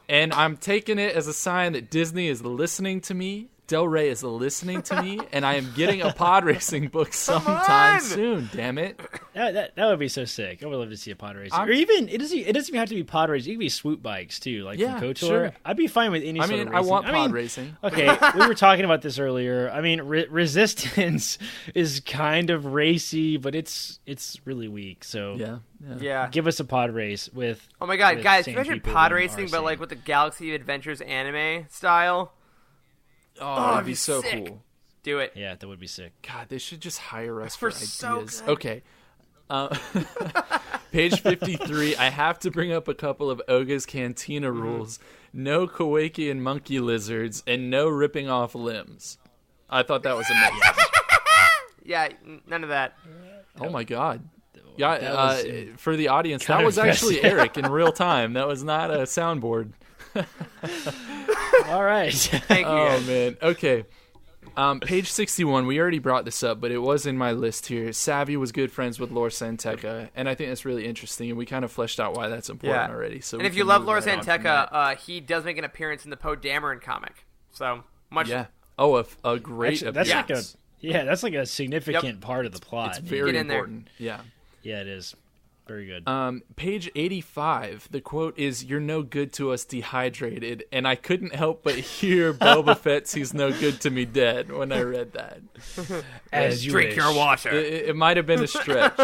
[SPEAKER 8] and I'm taking it as a sign that Disney is listening to me. Del Rey is listening to me, and I am getting a pod racing book sometime soon. Damn it!
[SPEAKER 7] That would be so sick. I would love to see a pod racer, or even it doesn't even have to be pod racing. It can be swoop bikes too, like from KOTOR.
[SPEAKER 8] Sure.
[SPEAKER 7] I'd be fine with any. sort of racing.
[SPEAKER 8] I want pod racing.
[SPEAKER 7] Okay, we were talking about this earlier. I mean, Resistance is kind of racy, but it's really weak. So
[SPEAKER 6] Yeah.
[SPEAKER 7] give us a pod race with.
[SPEAKER 6] Oh my god,
[SPEAKER 7] with
[SPEAKER 6] guys,
[SPEAKER 7] same
[SPEAKER 6] imagine
[SPEAKER 7] people
[SPEAKER 6] pod
[SPEAKER 7] in
[SPEAKER 6] racing, but
[SPEAKER 7] RC.
[SPEAKER 6] like with the Galaxy of Adventures anime style.
[SPEAKER 8] Oh, that'd be
[SPEAKER 6] it'd be
[SPEAKER 8] so
[SPEAKER 6] sick.
[SPEAKER 8] cool.
[SPEAKER 6] Do it.
[SPEAKER 7] Yeah, that would be sick.
[SPEAKER 8] God, they should just hire us for ideas.
[SPEAKER 6] so good.
[SPEAKER 8] Okay. Page 53, I have to bring up a couple of Oga's Cantina rules. No Kowakian monkey lizards, and no ripping off limbs. I thought that was amazing.
[SPEAKER 6] Yeah, none of that.
[SPEAKER 8] Oh my god. Yeah,
[SPEAKER 7] That was,
[SPEAKER 8] for the audience,
[SPEAKER 7] kind
[SPEAKER 8] that
[SPEAKER 7] of
[SPEAKER 8] was actually
[SPEAKER 7] impressive.
[SPEAKER 8] Eric in real time. That was not a soundboard.
[SPEAKER 7] All right.
[SPEAKER 6] Thank you,
[SPEAKER 8] Oh,
[SPEAKER 6] guys.
[SPEAKER 8] man. Okay. Page 61, we already brought this up, but it was in my list here. Savvy was good friends with Lor Santeca, and I think that's really interesting, and we kind of fleshed out why that's important already. So
[SPEAKER 6] And
[SPEAKER 8] we
[SPEAKER 6] if you
[SPEAKER 8] can
[SPEAKER 6] love
[SPEAKER 8] move
[SPEAKER 6] Lor
[SPEAKER 8] right on from that.
[SPEAKER 6] Santeca, he does make an appearance in the Poe Dameron comic. So, much.
[SPEAKER 8] Yeah. Oh, a great
[SPEAKER 7] Actually, that's
[SPEAKER 8] appearance.
[SPEAKER 7] that's like a significant part of the plot.
[SPEAKER 8] It's very
[SPEAKER 6] Get in there.
[SPEAKER 8] important. Yeah.
[SPEAKER 7] Yeah, it is. Very good.
[SPEAKER 8] Page 85, the quote is, "You're no good to us dehydrated," and I couldn't help but hear Boba Fett's "He's no good to me dead" when I read that.
[SPEAKER 7] As you
[SPEAKER 6] Drink
[SPEAKER 7] wish.
[SPEAKER 6] your water.
[SPEAKER 8] It might have been a stretch.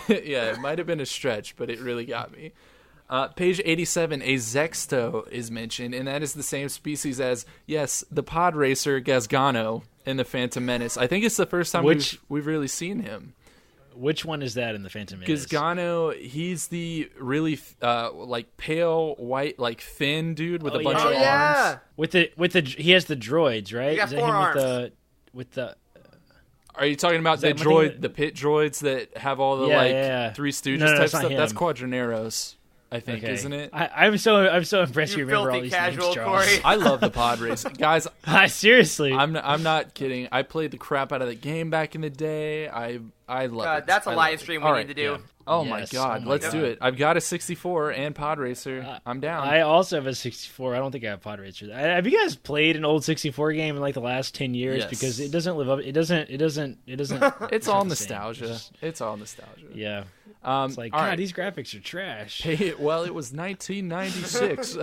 [SPEAKER 8] Yeah, it might have been a stretch, but it really got me. Page 87, a Zexto is mentioned, and that is the same species as, yes, the pod racer Gazgano in The Phantom Menace. I think it's the first time we've really seen him.
[SPEAKER 7] Which one is that in the Phantom Menace?
[SPEAKER 8] Gazgano, he's the really like pale white, like thin dude with a bunch of arms.
[SPEAKER 6] Yeah.
[SPEAKER 7] With the he has the droids, right?
[SPEAKER 6] He got
[SPEAKER 7] Is that
[SPEAKER 6] 4
[SPEAKER 7] him
[SPEAKER 6] arms.
[SPEAKER 7] with the
[SPEAKER 8] Are you talking about the
[SPEAKER 7] that one thing
[SPEAKER 8] droid, the pit droids that have all the
[SPEAKER 7] Yeah.
[SPEAKER 8] Three Stooges
[SPEAKER 7] No,
[SPEAKER 8] type
[SPEAKER 7] that's not
[SPEAKER 8] stuff? That's
[SPEAKER 7] him.
[SPEAKER 8] Quadraneros, I think,
[SPEAKER 7] Okay.
[SPEAKER 8] isn't it?
[SPEAKER 7] I'm so impressed you
[SPEAKER 6] You
[SPEAKER 7] remember all
[SPEAKER 6] filthy
[SPEAKER 7] these
[SPEAKER 6] casual,
[SPEAKER 7] names, Charles.
[SPEAKER 6] Corey.
[SPEAKER 8] I love the pod racing, guys.
[SPEAKER 7] Seriously.
[SPEAKER 8] I'm not kidding. I played the crap out of the game back in the day. I love it.
[SPEAKER 6] That's a
[SPEAKER 8] I love
[SPEAKER 6] live
[SPEAKER 8] it.
[SPEAKER 6] stream
[SPEAKER 8] All
[SPEAKER 6] we
[SPEAKER 8] right.
[SPEAKER 6] need to do.
[SPEAKER 7] Yeah.
[SPEAKER 8] Oh my
[SPEAKER 7] Yes.
[SPEAKER 8] god,
[SPEAKER 7] Oh my
[SPEAKER 8] let's
[SPEAKER 7] God.
[SPEAKER 8] do it. I've got a 64 and pod racer. I'm down.
[SPEAKER 7] I also have a 64. I don't think I have Pod Racer. Have you guys played an old 64 game in like the last 10 years?
[SPEAKER 8] Yes.
[SPEAKER 7] Because it doesn't live up. It doesn't.
[SPEAKER 8] it's all
[SPEAKER 7] not the same.
[SPEAKER 8] nostalgia. It's all nostalgia.
[SPEAKER 7] Yeah. It's like,
[SPEAKER 8] all
[SPEAKER 7] God,
[SPEAKER 8] right.
[SPEAKER 7] these graphics are trash.
[SPEAKER 8] Well, it was 1996.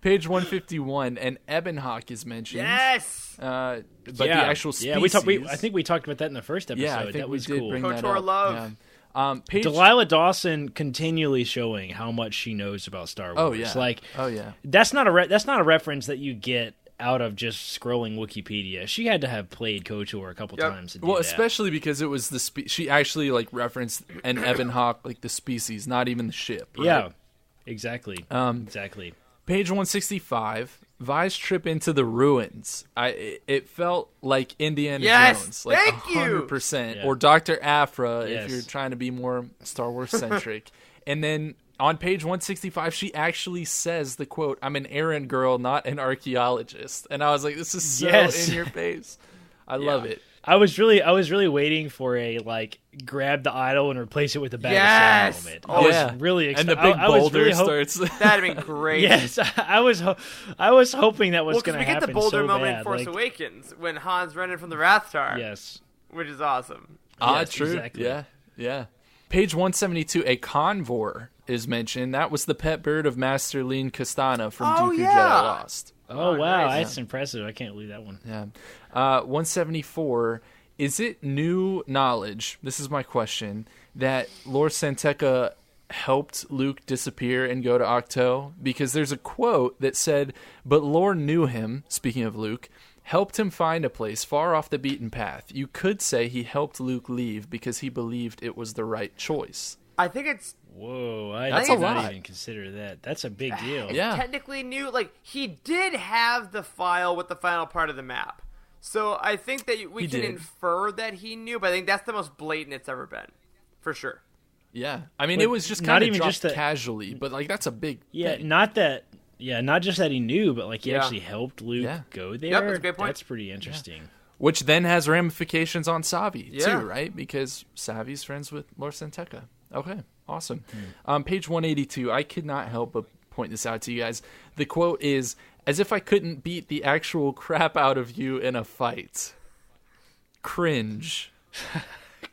[SPEAKER 8] Page 151, and Ebonhawk is mentioned.
[SPEAKER 6] Yes.
[SPEAKER 8] But the actual species.
[SPEAKER 7] Yeah, I think we talked about that in the first episode.
[SPEAKER 8] Yeah, I think
[SPEAKER 7] that
[SPEAKER 8] we
[SPEAKER 7] was
[SPEAKER 8] did
[SPEAKER 7] cool.
[SPEAKER 8] bring that
[SPEAKER 6] KOTOR
[SPEAKER 8] up.
[SPEAKER 6] love.
[SPEAKER 8] Yeah. Page.
[SPEAKER 7] Delilah Dawson continually showing how much she knows about Star Wars.
[SPEAKER 8] Oh yeah.
[SPEAKER 7] Like,
[SPEAKER 8] oh yeah.
[SPEAKER 7] that's not a reference that you get out of just scrolling Wikipedia. She had to have played KOTOR a couple times. To do
[SPEAKER 8] Well,
[SPEAKER 7] that.
[SPEAKER 8] especially because it was she actually like referenced an Ebonhawk, like the species, not even the ship. Right?
[SPEAKER 7] Yeah, exactly. Exactly.
[SPEAKER 8] Page 165. Vi's trip into the ruins. It felt like Indiana Jones, like
[SPEAKER 6] thank
[SPEAKER 8] 100%,
[SPEAKER 6] you.
[SPEAKER 8] or Dr. Aphra
[SPEAKER 7] Yes.
[SPEAKER 8] if you're trying to be more Star Wars centric. And then on page 165, she actually says the quote, "I'm an errand girl, not an archaeologist." And I was like, this is so in your face. I love it.
[SPEAKER 7] I was really waiting for a grab the idol and replace it with a bag of sand moment. I was really excited.
[SPEAKER 8] And the big boulder starts.
[SPEAKER 6] That'd have been great.
[SPEAKER 7] Yes, I was hoping that was going to happen.
[SPEAKER 6] We get the boulder
[SPEAKER 7] so
[SPEAKER 6] moment
[SPEAKER 7] bad.
[SPEAKER 6] in Force Awakens when Han's running from the Wrath Star.
[SPEAKER 7] Yes,
[SPEAKER 6] which is awesome.
[SPEAKER 7] Yes,
[SPEAKER 8] True.
[SPEAKER 7] exactly.
[SPEAKER 8] Yeah. Page 172, a convor is mentioned. That was the pet bird of Master Lean Castana from Dooku Jedi Lost.
[SPEAKER 7] Oh, wow,
[SPEAKER 6] nice.
[SPEAKER 7] that's impressive. I can't believe that one.
[SPEAKER 8] Yeah. 174, is it new knowledge, this is my question, that Lord Santeca helped Luke disappear and go to Octo? Because there's a quote that said, "But Lore knew him," speaking of Luke, "helped him find a place far off the beaten path. You could say he helped Luke leave because he believed it was the right choice."
[SPEAKER 6] I think it's
[SPEAKER 7] Whoa, I
[SPEAKER 8] That's
[SPEAKER 7] did
[SPEAKER 8] a
[SPEAKER 7] not
[SPEAKER 8] lot.
[SPEAKER 7] even consider that. That's a big deal.
[SPEAKER 8] Yeah.
[SPEAKER 6] technically new. Like, he did have the file with the final part of the map. So I think that we can infer that he knew, but I think that's the most blatant it's ever been. For sure.
[SPEAKER 8] Yeah. I mean,
[SPEAKER 7] But
[SPEAKER 8] it was just
[SPEAKER 7] not
[SPEAKER 8] kind of
[SPEAKER 7] even
[SPEAKER 8] dropped
[SPEAKER 7] just that-
[SPEAKER 8] casually, but that's a big thing.
[SPEAKER 7] not just that he knew, but he actually helped Luke go there.
[SPEAKER 6] Yep, that's a great point.
[SPEAKER 7] That's pretty interesting.
[SPEAKER 8] Which then has ramifications on Savi,
[SPEAKER 6] Yeah.
[SPEAKER 8] too, right? Because Savi's friends with Lord Santeca. Okay, awesome. Page 182, I could not help but point this out to you guys. The quote is, "As if I couldn't beat the actual crap out of you in a fight." Cringe.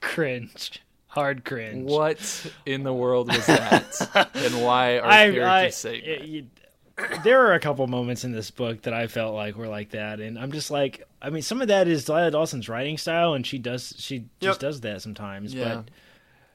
[SPEAKER 7] Cringe. Hard cringe.
[SPEAKER 8] What in the world was that? And why are characters saying that?
[SPEAKER 7] There are a couple moments in this book that I felt like were like that, and I'm just like, I mean, some of that is Lila Dawson's writing style, and she just does that sometimes.
[SPEAKER 8] Yeah.
[SPEAKER 7] But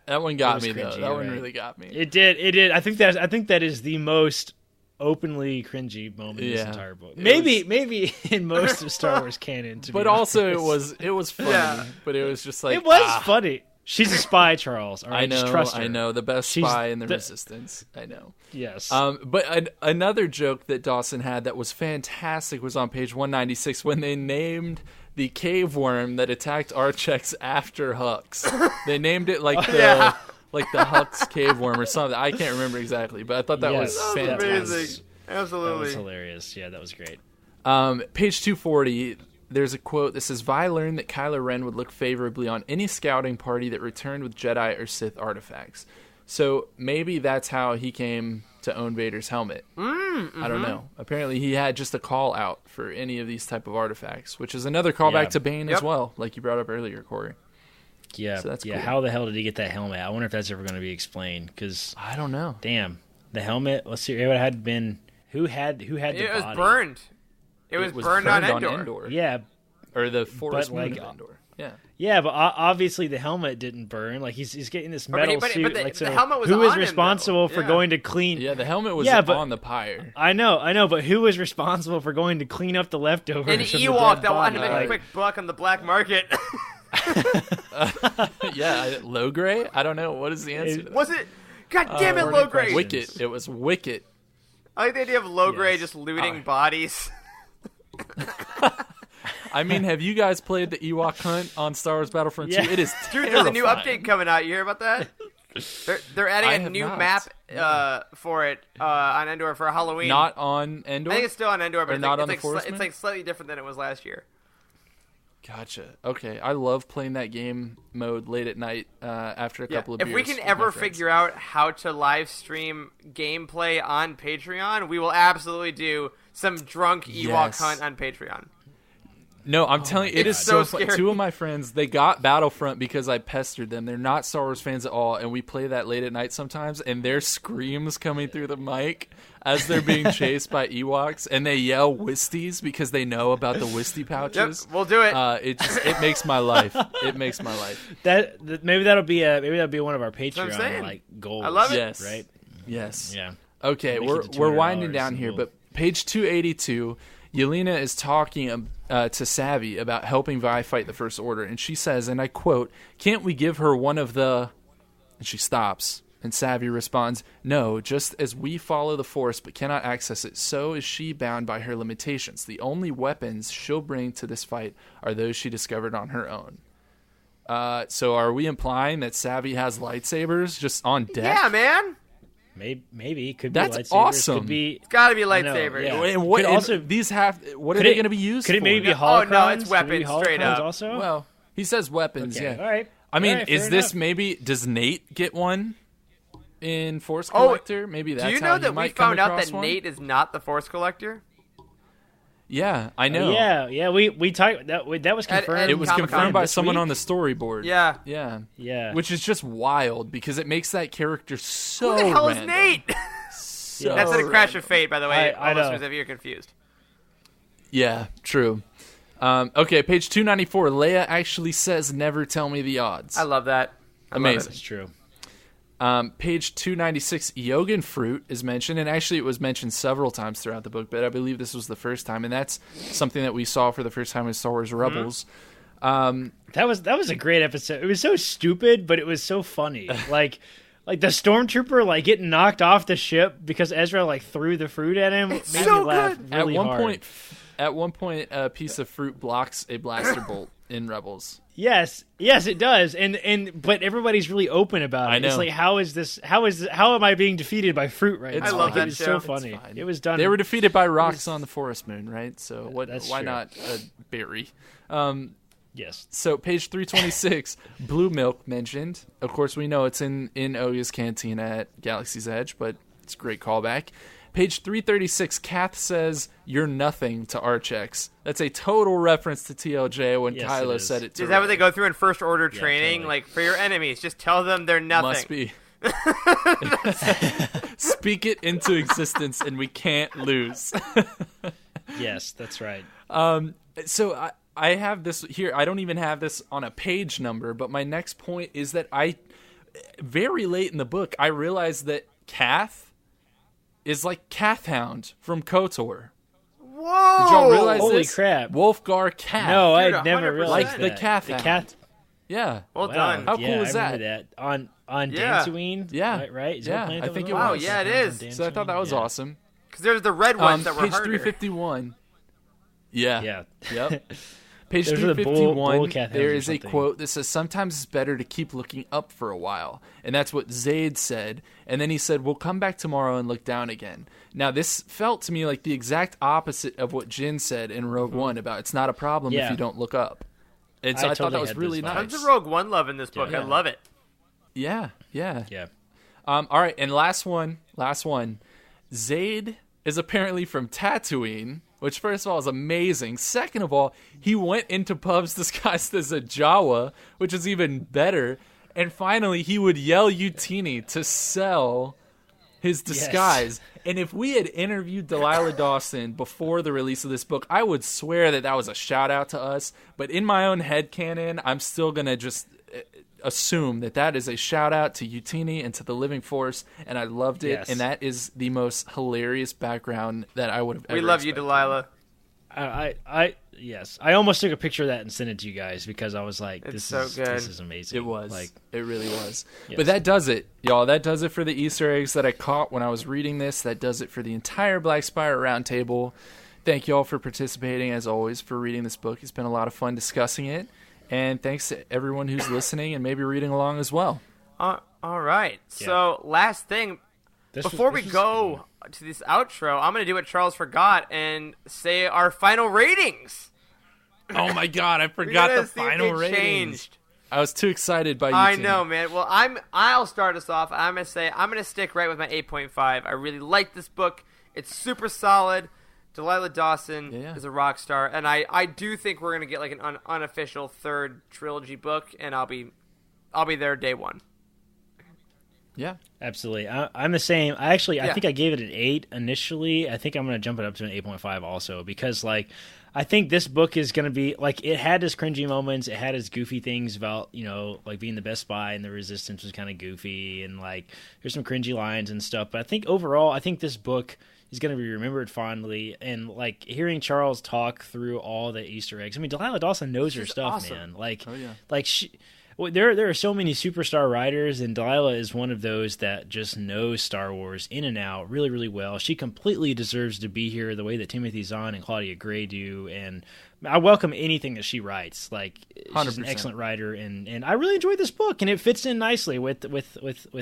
[SPEAKER 8] That one got
[SPEAKER 7] was
[SPEAKER 8] me, though.
[SPEAKER 7] cringy,
[SPEAKER 8] That one
[SPEAKER 7] right?
[SPEAKER 8] really got me.
[SPEAKER 7] It did. I think that is the most openly cringy moment in this
[SPEAKER 8] Yeah.
[SPEAKER 7] entire book.
[SPEAKER 8] It
[SPEAKER 7] Maybe in most of Star Wars canon. To
[SPEAKER 8] But
[SPEAKER 7] be
[SPEAKER 8] also,
[SPEAKER 7] honest.
[SPEAKER 8] it was funny. But it was just like,
[SPEAKER 7] It was funny. She's a spy, Charles. All right,
[SPEAKER 8] I know,
[SPEAKER 7] just trust her.
[SPEAKER 8] I know, the best
[SPEAKER 7] She's
[SPEAKER 8] spy in the
[SPEAKER 7] the-
[SPEAKER 8] Resistance. I know.
[SPEAKER 7] Yes.
[SPEAKER 8] But another joke that Dawson had that was fantastic was on page 196 when they named the cave worm that attacked Archex after Hux. They named it like the Hux cave worm or something. I can't remember exactly, but I thought that was
[SPEAKER 7] Yes.
[SPEAKER 8] fantastic.
[SPEAKER 6] Amazing. Absolutely.
[SPEAKER 7] That was hilarious. Yeah, that was great.
[SPEAKER 8] Page 240, there's a quote that says, "Vi learned that Kylo Ren would look favorably on any scouting party that returned with Jedi or Sith artifacts." So maybe that's how he came to own Vader's helmet. I don't know. Apparently he had just a call out for any of these type of artifacts, which is another callback
[SPEAKER 7] Yeah.
[SPEAKER 8] to Bane as well, like you brought up earlier, Corey.
[SPEAKER 7] Yeah,
[SPEAKER 8] So that's
[SPEAKER 7] yeah.
[SPEAKER 8] cool.
[SPEAKER 7] How the hell did he get that helmet? I wonder if that's ever going to be explained. Because
[SPEAKER 8] I don't know.
[SPEAKER 7] damn, the helmet. Let's see. It had been who had the
[SPEAKER 6] It was
[SPEAKER 7] body?
[SPEAKER 6] burned. It was burned on Endor.
[SPEAKER 7] Yeah,
[SPEAKER 8] Or the Forest
[SPEAKER 7] But,
[SPEAKER 8] Moon
[SPEAKER 7] like,
[SPEAKER 8] of Endor. Yeah.
[SPEAKER 7] yeah, but obviously the helmet didn't burn. Like he's getting this metal
[SPEAKER 6] but
[SPEAKER 7] suit.
[SPEAKER 6] the-
[SPEAKER 7] like,
[SPEAKER 6] the
[SPEAKER 7] so
[SPEAKER 6] helmet was
[SPEAKER 7] who is
[SPEAKER 6] on him,
[SPEAKER 7] responsible
[SPEAKER 6] though.
[SPEAKER 7] for
[SPEAKER 6] Yeah.
[SPEAKER 7] going to clean?
[SPEAKER 8] Yeah, the helmet was
[SPEAKER 7] Yeah, but-
[SPEAKER 8] on the pyre.
[SPEAKER 7] I know, but who was responsible for going to clean up the leftovers?
[SPEAKER 6] An
[SPEAKER 7] from the
[SPEAKER 6] Ewok
[SPEAKER 7] dead
[SPEAKER 6] that wanted to
[SPEAKER 7] body?
[SPEAKER 6] make a
[SPEAKER 7] Like,
[SPEAKER 6] quick buck on the black market.
[SPEAKER 8] Yeah, Logray? I don't know. What is the answer to that?
[SPEAKER 6] Was it? God damn it,
[SPEAKER 7] burning
[SPEAKER 6] Logray!
[SPEAKER 7] questions.
[SPEAKER 8] Wicket. It was Wicket.
[SPEAKER 6] I like the idea of Logray
[SPEAKER 7] Yes.
[SPEAKER 6] just looting bodies.
[SPEAKER 8] I mean, have you guys played the Ewok hunt on Star Wars Battlefront 2?
[SPEAKER 7] Yeah.
[SPEAKER 8] It is
[SPEAKER 6] Dude, there's a new
[SPEAKER 8] terrifying.
[SPEAKER 6] update coming out. You hear about that? They're
[SPEAKER 8] I
[SPEAKER 6] adding a
[SPEAKER 8] have
[SPEAKER 6] new
[SPEAKER 8] not.
[SPEAKER 6] map for it on Endor for Halloween.
[SPEAKER 8] Not on Endor?
[SPEAKER 6] I think it's still on Endor, but
[SPEAKER 8] Or
[SPEAKER 6] it's,
[SPEAKER 8] not
[SPEAKER 6] like,
[SPEAKER 8] on the
[SPEAKER 6] it's,
[SPEAKER 8] Forest
[SPEAKER 6] like,
[SPEAKER 8] Moon?
[SPEAKER 6] it's like slightly different than it was last year.
[SPEAKER 8] Gotcha. Okay, I love playing that game mode late at night after a couple of
[SPEAKER 6] If
[SPEAKER 8] beers.
[SPEAKER 6] we can
[SPEAKER 8] with
[SPEAKER 6] ever
[SPEAKER 8] my friends.
[SPEAKER 6] figure out how to live stream gameplay on Patreon, we will absolutely do some drunk Ewok
[SPEAKER 8] Yes.
[SPEAKER 6] hunt on Patreon.
[SPEAKER 8] No, I'm telling you, it is
[SPEAKER 6] It's
[SPEAKER 8] so
[SPEAKER 6] so
[SPEAKER 8] fun.
[SPEAKER 6] scary.
[SPEAKER 8] Two of my friends, they got Battlefront because I pestered them. They're not Star Wars fans at all, and we play that late at night sometimes, and their screams coming through the mic as they're being chased by Ewoks, and they yell Wisties because they know about the Wisty
[SPEAKER 6] Yep,
[SPEAKER 8] pouches.
[SPEAKER 6] we'll do it.
[SPEAKER 8] It makes my life. It makes my life.
[SPEAKER 7] maybe that'll be one of our
[SPEAKER 6] what I'm
[SPEAKER 7] Patreon
[SPEAKER 6] saying.
[SPEAKER 7] goals.
[SPEAKER 6] I love it.
[SPEAKER 8] Yes.
[SPEAKER 7] Right?
[SPEAKER 8] Yes.
[SPEAKER 7] Yeah.
[SPEAKER 8] Okay,
[SPEAKER 7] Make it to
[SPEAKER 8] we're
[SPEAKER 7] $200
[SPEAKER 8] winding down here,
[SPEAKER 7] and
[SPEAKER 8] but page 282, Yelena is talking to Savvy about helping Vi fight the First Order, and she says, and I quote, "Can't we give her one of the..." And she stops, And Savvy responds, "No, just as we follow the Force but cannot access it, so is she bound by her limitations. The only weapons she'll bring to this fight are those she discovered on her own." So are we implying that Savvy has lightsabers just on deck?
[SPEAKER 6] Yeah, man.
[SPEAKER 7] Maybe could be
[SPEAKER 8] That's
[SPEAKER 7] lightsabers.
[SPEAKER 8] awesome.
[SPEAKER 7] Could be.
[SPEAKER 6] It's got to be
[SPEAKER 7] I know,
[SPEAKER 6] lightsabers.
[SPEAKER 7] yeah.
[SPEAKER 8] And what,
[SPEAKER 7] Could also-
[SPEAKER 8] these have? What are
[SPEAKER 7] Could
[SPEAKER 8] they
[SPEAKER 7] it-
[SPEAKER 8] going to be used
[SPEAKER 7] Could it
[SPEAKER 8] for?
[SPEAKER 7] maybe be
[SPEAKER 6] Oh,
[SPEAKER 7] holocrons?
[SPEAKER 6] no, it's
[SPEAKER 7] Could it
[SPEAKER 6] weapons,
[SPEAKER 7] be
[SPEAKER 6] straight
[SPEAKER 7] holocrons
[SPEAKER 6] up.
[SPEAKER 7] Also,
[SPEAKER 8] Well, he says weapons.
[SPEAKER 7] okay.
[SPEAKER 8] Yeah.
[SPEAKER 7] All right.
[SPEAKER 8] I mean,
[SPEAKER 7] All right,
[SPEAKER 8] is
[SPEAKER 7] fair
[SPEAKER 8] this
[SPEAKER 7] enough.
[SPEAKER 8] maybe? Does Nate get one in Force
[SPEAKER 6] Oh,
[SPEAKER 8] Collector? Maybe that's
[SPEAKER 6] Do you
[SPEAKER 8] how
[SPEAKER 6] know
[SPEAKER 8] he
[SPEAKER 6] that we
[SPEAKER 8] might come
[SPEAKER 6] found out
[SPEAKER 8] across
[SPEAKER 6] that
[SPEAKER 8] one?
[SPEAKER 6] Nate is not the Force Collector?
[SPEAKER 8] Yeah, I know.
[SPEAKER 7] Yeah. We talked that was confirmed.
[SPEAKER 8] It was
[SPEAKER 6] Comic-Con
[SPEAKER 8] confirmed by
[SPEAKER 7] this
[SPEAKER 8] someone
[SPEAKER 7] week?
[SPEAKER 8] on the storyboard.
[SPEAKER 6] Yeah.
[SPEAKER 8] Yeah.
[SPEAKER 7] Yeah.
[SPEAKER 8] Which is just wild because it makes that character so
[SPEAKER 6] Who the hell is
[SPEAKER 8] random.
[SPEAKER 6] Nate?
[SPEAKER 8] So
[SPEAKER 6] That's in a Crash
[SPEAKER 8] random.
[SPEAKER 6] of Fate, by the way.
[SPEAKER 7] I
[SPEAKER 6] all
[SPEAKER 7] know.
[SPEAKER 6] listeners, if you're confused.
[SPEAKER 8] Yeah, true. Okay, page 294. Leia actually says, "Never tell me the odds."
[SPEAKER 6] I love that. I love
[SPEAKER 8] Amazing.
[SPEAKER 7] It's true.
[SPEAKER 8] Page 296, Yogan fruit is mentioned, and actually it was mentioned several times throughout the book, but I believe this was the first time, and that's something that we saw for the first time in Star Wars Rebels.
[SPEAKER 7] That was a great episode. It was so stupid, but it was so funny. like the stormtrooper getting knocked off the ship because Ezra threw the fruit at him.
[SPEAKER 6] It's
[SPEAKER 7] made
[SPEAKER 6] so
[SPEAKER 7] me laugh
[SPEAKER 6] good.
[SPEAKER 7] really hard.
[SPEAKER 8] At one point, a piece of fruit blocks a blaster bolt in Rebels.
[SPEAKER 7] Yes, it does, but everybody's really open about it.
[SPEAKER 8] I know.
[SPEAKER 7] It's like, how am I being defeated by fruit right now?
[SPEAKER 6] I love that
[SPEAKER 7] It was
[SPEAKER 6] show.
[SPEAKER 7] so
[SPEAKER 6] It's
[SPEAKER 7] funny.
[SPEAKER 8] fine.
[SPEAKER 7] It was done.
[SPEAKER 8] They were defeated by rocks on the Forest Moon, right? So
[SPEAKER 7] That's
[SPEAKER 8] why
[SPEAKER 7] true.
[SPEAKER 8] not a berry?
[SPEAKER 7] Yes.
[SPEAKER 8] So page 326, blue milk mentioned. Of course, we know it's in Oga's cantina at Galaxy's Edge, but it's a great callback. Page 336, Kath says, "You're nothing" to Archex. That's a total reference to TLJ when
[SPEAKER 7] Yes,
[SPEAKER 8] Kylo
[SPEAKER 7] it is.
[SPEAKER 8] said it to
[SPEAKER 6] Is that what
[SPEAKER 8] Rey.
[SPEAKER 6] they go through in First Order training?
[SPEAKER 7] totally.
[SPEAKER 6] For your enemies, just tell them they're nothing.
[SPEAKER 8] Must be. Speak it into existence and we can't lose.
[SPEAKER 7] Yes, that's right.
[SPEAKER 8] So I have this here. I don't even have this on a page number, but my next point is that very late in the book, I realized that Kath is like Kathhound from KOTOR.
[SPEAKER 6] Whoa!
[SPEAKER 8] Did y'all realize
[SPEAKER 7] Holy
[SPEAKER 8] this?
[SPEAKER 7] crap.
[SPEAKER 8] Wolfgar Kath.
[SPEAKER 7] No,
[SPEAKER 6] Dude,
[SPEAKER 7] I'd never
[SPEAKER 6] 100%.
[SPEAKER 7] realized
[SPEAKER 8] Like
[SPEAKER 7] that.
[SPEAKER 8] the Kath
[SPEAKER 7] The
[SPEAKER 8] Hound.
[SPEAKER 7] cat.
[SPEAKER 8] Yeah.
[SPEAKER 6] Well
[SPEAKER 7] Wow.
[SPEAKER 6] done.
[SPEAKER 8] How cool
[SPEAKER 7] yeah,
[SPEAKER 8] is
[SPEAKER 7] I remember that? On
[SPEAKER 6] Yeah.
[SPEAKER 7] Dantooine?
[SPEAKER 8] Yeah.
[SPEAKER 7] Right? Is that
[SPEAKER 8] Yeah,
[SPEAKER 7] a planet
[SPEAKER 8] I
[SPEAKER 7] that
[SPEAKER 8] think
[SPEAKER 7] was
[SPEAKER 8] it
[SPEAKER 7] on?
[SPEAKER 6] Wow,
[SPEAKER 8] was.
[SPEAKER 6] yeah, it is.
[SPEAKER 8] So I thought that was
[SPEAKER 7] Yeah.
[SPEAKER 8] awesome.
[SPEAKER 6] Because there's the red ones that were
[SPEAKER 8] Page
[SPEAKER 6] harder.
[SPEAKER 8] 351. Yeah.
[SPEAKER 7] Yeah.
[SPEAKER 8] Yep. Page
[SPEAKER 7] Those are the
[SPEAKER 8] 351,
[SPEAKER 7] bull cat
[SPEAKER 8] there
[SPEAKER 7] hounds or
[SPEAKER 8] is a
[SPEAKER 7] something.
[SPEAKER 8] quote that says, "Sometimes it's better to keep looking up for a while." And that's what Zayd said. And then he said, "We'll come back tomorrow and look down again." Now, this felt to me like the exact opposite of what Jin said in Rogue One about it's not a problem if
[SPEAKER 7] Yeah.
[SPEAKER 8] you don't look up. And so
[SPEAKER 7] I
[SPEAKER 8] I, thought
[SPEAKER 7] totally
[SPEAKER 8] that was
[SPEAKER 7] had
[SPEAKER 8] really
[SPEAKER 7] those vibes.
[SPEAKER 8] nice.
[SPEAKER 6] Tons of Rogue One love in this book.
[SPEAKER 8] Yeah.
[SPEAKER 6] I love it.
[SPEAKER 8] Yeah.
[SPEAKER 7] Yeah.
[SPEAKER 8] All right, and last one. Zayd is apparently from Tatooine, which first of all is amazing. Second of all, he went into pubs disguised as a Jawa, which is even better. And finally, he would yell Youtini to sell his disguise. And if we had interviewed Delilah Dawson before the release of this book, I would swear that was a shout out to us. But in my own headcanon, I'm still going to just assume that is a shout out to Youtini and to the Living Force, and I loved it.
[SPEAKER 7] Yes.
[SPEAKER 8] And that is the most hilarious background that I would have ever
[SPEAKER 6] We love you,
[SPEAKER 8] expected.
[SPEAKER 6] Delilah.
[SPEAKER 7] Yes. I almost took a picture of that and sent it to you guys because I was like,
[SPEAKER 6] It's
[SPEAKER 7] this
[SPEAKER 6] so
[SPEAKER 7] is
[SPEAKER 6] good.
[SPEAKER 7] this is amazing.
[SPEAKER 8] It was. It really was.
[SPEAKER 7] Yes.
[SPEAKER 8] But that does it, y'all. That does it for the Easter eggs that I caught when I was reading this. That does it for the entire Black Spire Roundtable. Thank you all for participating, as always, for reading this book. It's been a lot of fun discussing it. And thanks to everyone who's listening and maybe reading along as well.
[SPEAKER 6] All right. So, last thing. Before we go to this outro, I'm going to do what Charles forgot and say our final ratings.
[SPEAKER 8] Oh my god, I forgot
[SPEAKER 6] We're
[SPEAKER 8] the
[SPEAKER 6] gonna see if
[SPEAKER 8] final
[SPEAKER 6] they
[SPEAKER 8] ratings.
[SPEAKER 6] changed.
[SPEAKER 8] I was too excited by you.
[SPEAKER 6] I know, man. Well, I'll start us off. I'm gonna say I'm gonna stick right with my 8.5. I really like this book. It's super solid. Delilah Dawson is a rock star, and I do think we're gonna get like an unofficial third trilogy book, and I'll be there day one.
[SPEAKER 8] Yeah,
[SPEAKER 7] absolutely. I'm the same. I think I gave it an 8 initially. I think I'm going to jump it up to an 8.5 also because, like, I think this book is going to be, like, it had its cringy moments. It had its goofy things about, you know, like being the best spy and the resistance was kind of goofy and, like, there's some cringy lines and stuff. But I think overall, I think this book is going to be remembered fondly. And, like, hearing Charles talk through all the Easter eggs. I mean, Delilah Dawson knows her stuff,
[SPEAKER 6] awesome.
[SPEAKER 7] man. Like,
[SPEAKER 8] oh, yeah.
[SPEAKER 7] like she... Well, there are so many superstar writers, and Delilah is one of those that just knows Star Wars in and out really, really well. She completely deserves to be here the way that Timothy Zahn and Claudia Gray do, and I welcome anything that she writes. Like, she's
[SPEAKER 8] 100%.
[SPEAKER 7] an excellent writer, and I really enjoyed this book, and it fits in nicely with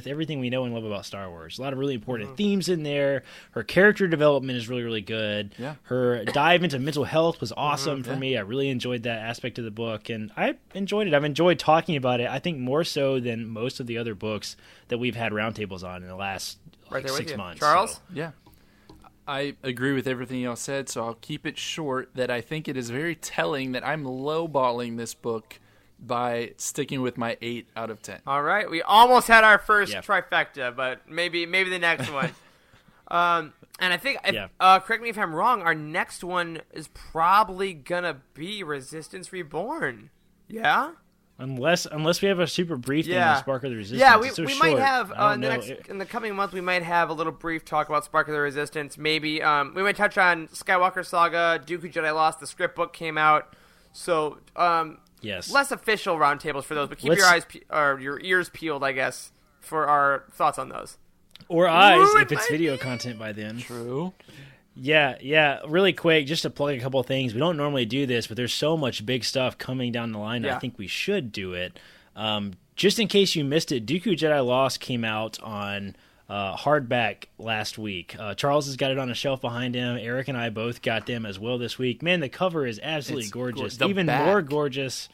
[SPEAKER 7] everything we know and love about Star Wars. A lot of really important themes in there. Her character development is really, really good.
[SPEAKER 8] Yeah.
[SPEAKER 7] Her dive into mental health was awesome for me. I really enjoyed that aspect of the book, and I enjoyed it. I've enjoyed talking about it, I think, more so than most of the other books that we've had roundtables on in the last
[SPEAKER 6] Right there with
[SPEAKER 7] 6
[SPEAKER 6] you.
[SPEAKER 7] months.
[SPEAKER 6] Charles?
[SPEAKER 7] So.
[SPEAKER 8] Yeah. I agree with everything y'all said, so I'll keep it short. That I think it is very telling that I'm lowballing this book by sticking with my 8 out of 10.
[SPEAKER 6] All right, we almost had our first
[SPEAKER 7] Yep.
[SPEAKER 6] trifecta, but maybe the next one. And I think, correct me if I'm wrong, our next one is probably gonna be Resistance Reborn. Yeah.
[SPEAKER 7] Unless we have a super brief thing on Spark of the Resistance.
[SPEAKER 6] Yeah,
[SPEAKER 7] It's so
[SPEAKER 6] we might
[SPEAKER 7] short.
[SPEAKER 6] have
[SPEAKER 7] I don't know.
[SPEAKER 6] in the coming month we might have a little brief talk about Spark of the Resistance. Maybe we might touch on Skywalker Saga, Dooku Jedi Lost. The script book came out, so
[SPEAKER 7] Yes.
[SPEAKER 6] less official roundtables for those, but keep your eyes or your ears peeled, I guess, for our thoughts on those.
[SPEAKER 7] Or eyes
[SPEAKER 6] Ooh,
[SPEAKER 7] if it's video content by then.
[SPEAKER 8] True.
[SPEAKER 7] Yeah. Really quick, just to plug a couple of things. We don't normally do this, but there's so much big stuff coming down the line that I think we should do it. Just in case you missed it, Dooku Jedi Lost came out on hardback last week. Charles has got it on a shelf behind him. Eric and I both got them as well this week. Man, the cover is absolutely gorgeous. Even more gorgeous.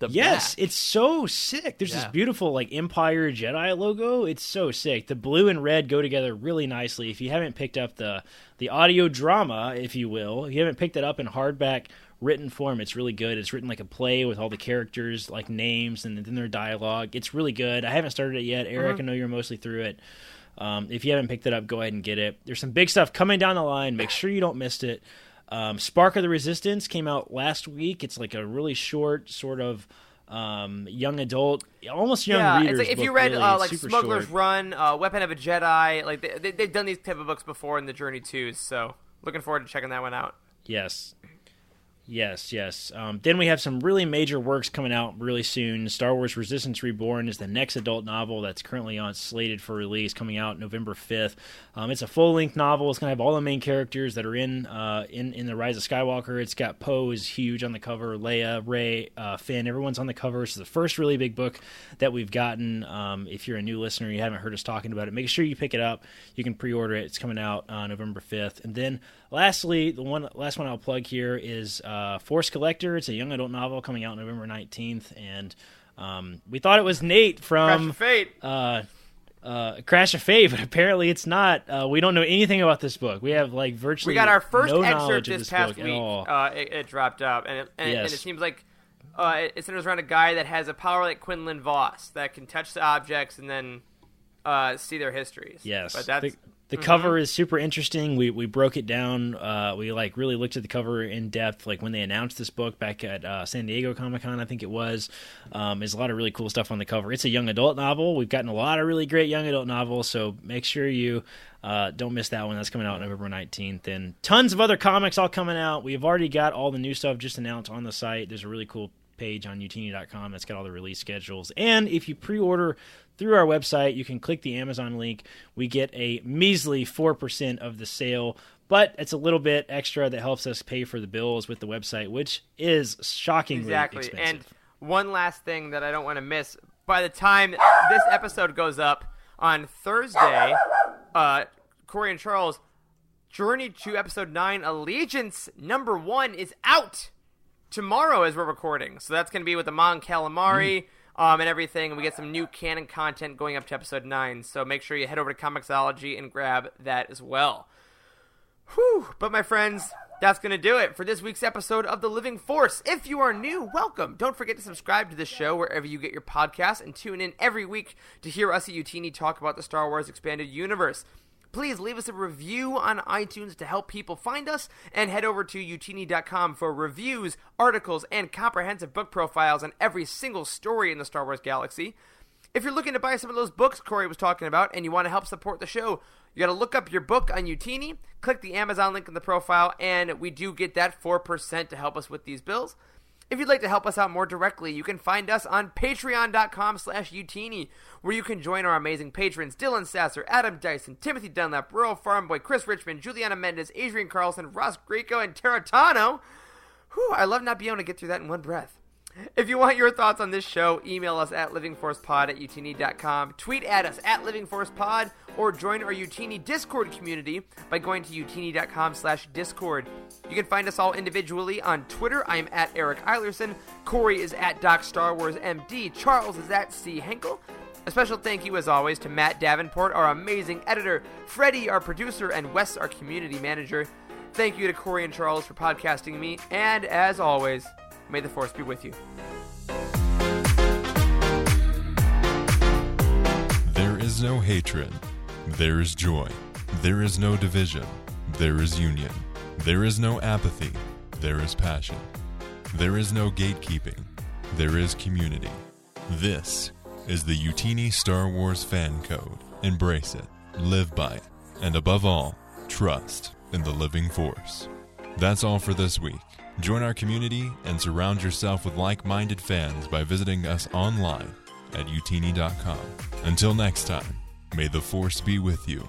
[SPEAKER 7] Yes, it's so sick. There's this beautiful like Empire Jedi logo. It's so sick. The blue and red go together really nicely. If you haven't picked up the audio drama, if you will, if you haven't picked it up in hardback written form, it's really good. It's written like a play with all the characters, like names, and then their dialogue. It's really good. I haven't started it yet. Eric, I know you're mostly through it. If you haven't picked it up, go ahead and get it. There's some big stuff coming down the line. Make sure you don't miss it. Spark of the Resistance came out last week. It's like a really short sort of young adult, almost young readers.
[SPEAKER 6] It's like if you
[SPEAKER 7] book,
[SPEAKER 6] read
[SPEAKER 7] really.
[SPEAKER 6] like
[SPEAKER 7] Super
[SPEAKER 6] Smuggler's
[SPEAKER 7] short.
[SPEAKER 6] Run, Weapon of a Jedi, like they've done these type of books before in the Journey 2s, so looking forward to checking that one out.
[SPEAKER 7] Yes. Then we have some really major works coming out really soon. Star Wars Resistance Reborn is the next adult novel that's currently slated for release, coming out November 5th. It's a full-length novel. It's going to have all the main characters that are in the Rise of Skywalker. It's got Poe is huge on the cover, Leia, Rey, Finn. Everyone's on the cover. It's the first really big book that we've gotten. If you're a new listener, you haven't heard us talking about it, make sure you pick it up. You can pre-order it. It's coming out November 5th. And then lastly, the last one I'll plug here is Force Collector. It's a young adult novel coming out November 19th, and we thought it was Nate from Crash of Fate, but apparently it's not. We don't know anything about this book. We have like virtually
[SPEAKER 6] we got our first
[SPEAKER 7] no
[SPEAKER 6] excerpt
[SPEAKER 7] knowledge of
[SPEAKER 6] this
[SPEAKER 7] this
[SPEAKER 6] past
[SPEAKER 7] book
[SPEAKER 6] week.
[SPEAKER 7] at all.
[SPEAKER 6] It dropped up, and it
[SPEAKER 7] Yes.
[SPEAKER 6] seems like it centers around a guy that has a power like Quinlan Voss that can touch the objects and then see their histories.
[SPEAKER 7] Yes,
[SPEAKER 6] but that's.
[SPEAKER 7] The cover is super interesting. We broke it down. We like really looked at the cover in depth, like when they announced this book back at San Diego Comic-Con, I think it was. There's a lot of really cool stuff on the cover. It's a young adult novel. We've gotten a lot of really great young adult novels, so make sure you don't miss that one. That's coming out November 19th. And tons of other comics all coming out. We've already got all the new stuff just announced on the site. There's a really cool page on youtini.com that's got all the release schedules. And if you pre-order through our website, you can click the Amazon link. We get a measly 4% of the sale, but it's a little bit extra that helps us pay for the bills with the website, which is shockingly expensive.
[SPEAKER 6] And one last thing that I don't want to miss. By the time this episode goes up on Thursday, Corey and Charles, Journey to Episode 9, Allegiance number 1 is out tomorrow as we're recording. So that's going to be with Amon Calamari and everything. And we get some new canon content going up to Episode 9. So make sure you head over to Comixology and grab that as well. Whew. But my friends, that's going to do it for this week's episode of The Living Force. If you are new, welcome. Don't forget to subscribe to this show wherever you get your podcasts and tune in every week to hear us at Youtini talk about the Star Wars Expanded Universe. Please leave us a review on iTunes to help people find us, and head over to youtini.com for reviews, articles, and comprehensive book profiles on every single story in the Star Wars galaxy. If you're looking to buy some of those books Corey was talking about and you want to help support the show, you got to look up your book on Youtini, click the Amazon link in the profile, and we do get that 4% to help us with these bills. If you'd like to help us out more directly, you can find us on patreon.com/Youtini, where you can join our amazing patrons Dylan Sasser, Adam Dyson, Timothy Dunlap, Rural Farm Boy, Chris Richmond, Juliana Mendez, Adrian Carlson, Ross Greco, and Teratano. Whew, I love not being able to get through that in one breath. If you want your thoughts on this show, email us at livingforcepod@youtini.com, tweet at us at livingforcepod, or join our Youtini Discord community by going to youtini.com/discord. You can find us all individually on Twitter. I am at Eric Eilerson. Corey is at Doc Star Wars MD. Charles is at C. Henkel. A special thank you, as always, to Matt Davenport, our amazing editor, Freddie, our producer, and Wes, our community manager. Thank you to Corey and Charles for podcasting me, and as always, may the Force be with you.
[SPEAKER 10] There is no hatred. There is joy. There is no division. There is union. There is no apathy. There is passion. There is no gatekeeping. There is community. This is the Youtini Star Wars Fan Code. Embrace it, live by it, and above all, trust in the living force. That's all for this week. Join our community and surround yourself with like-minded fans by visiting us online at youtini.com. Until next time, may the Force be with you.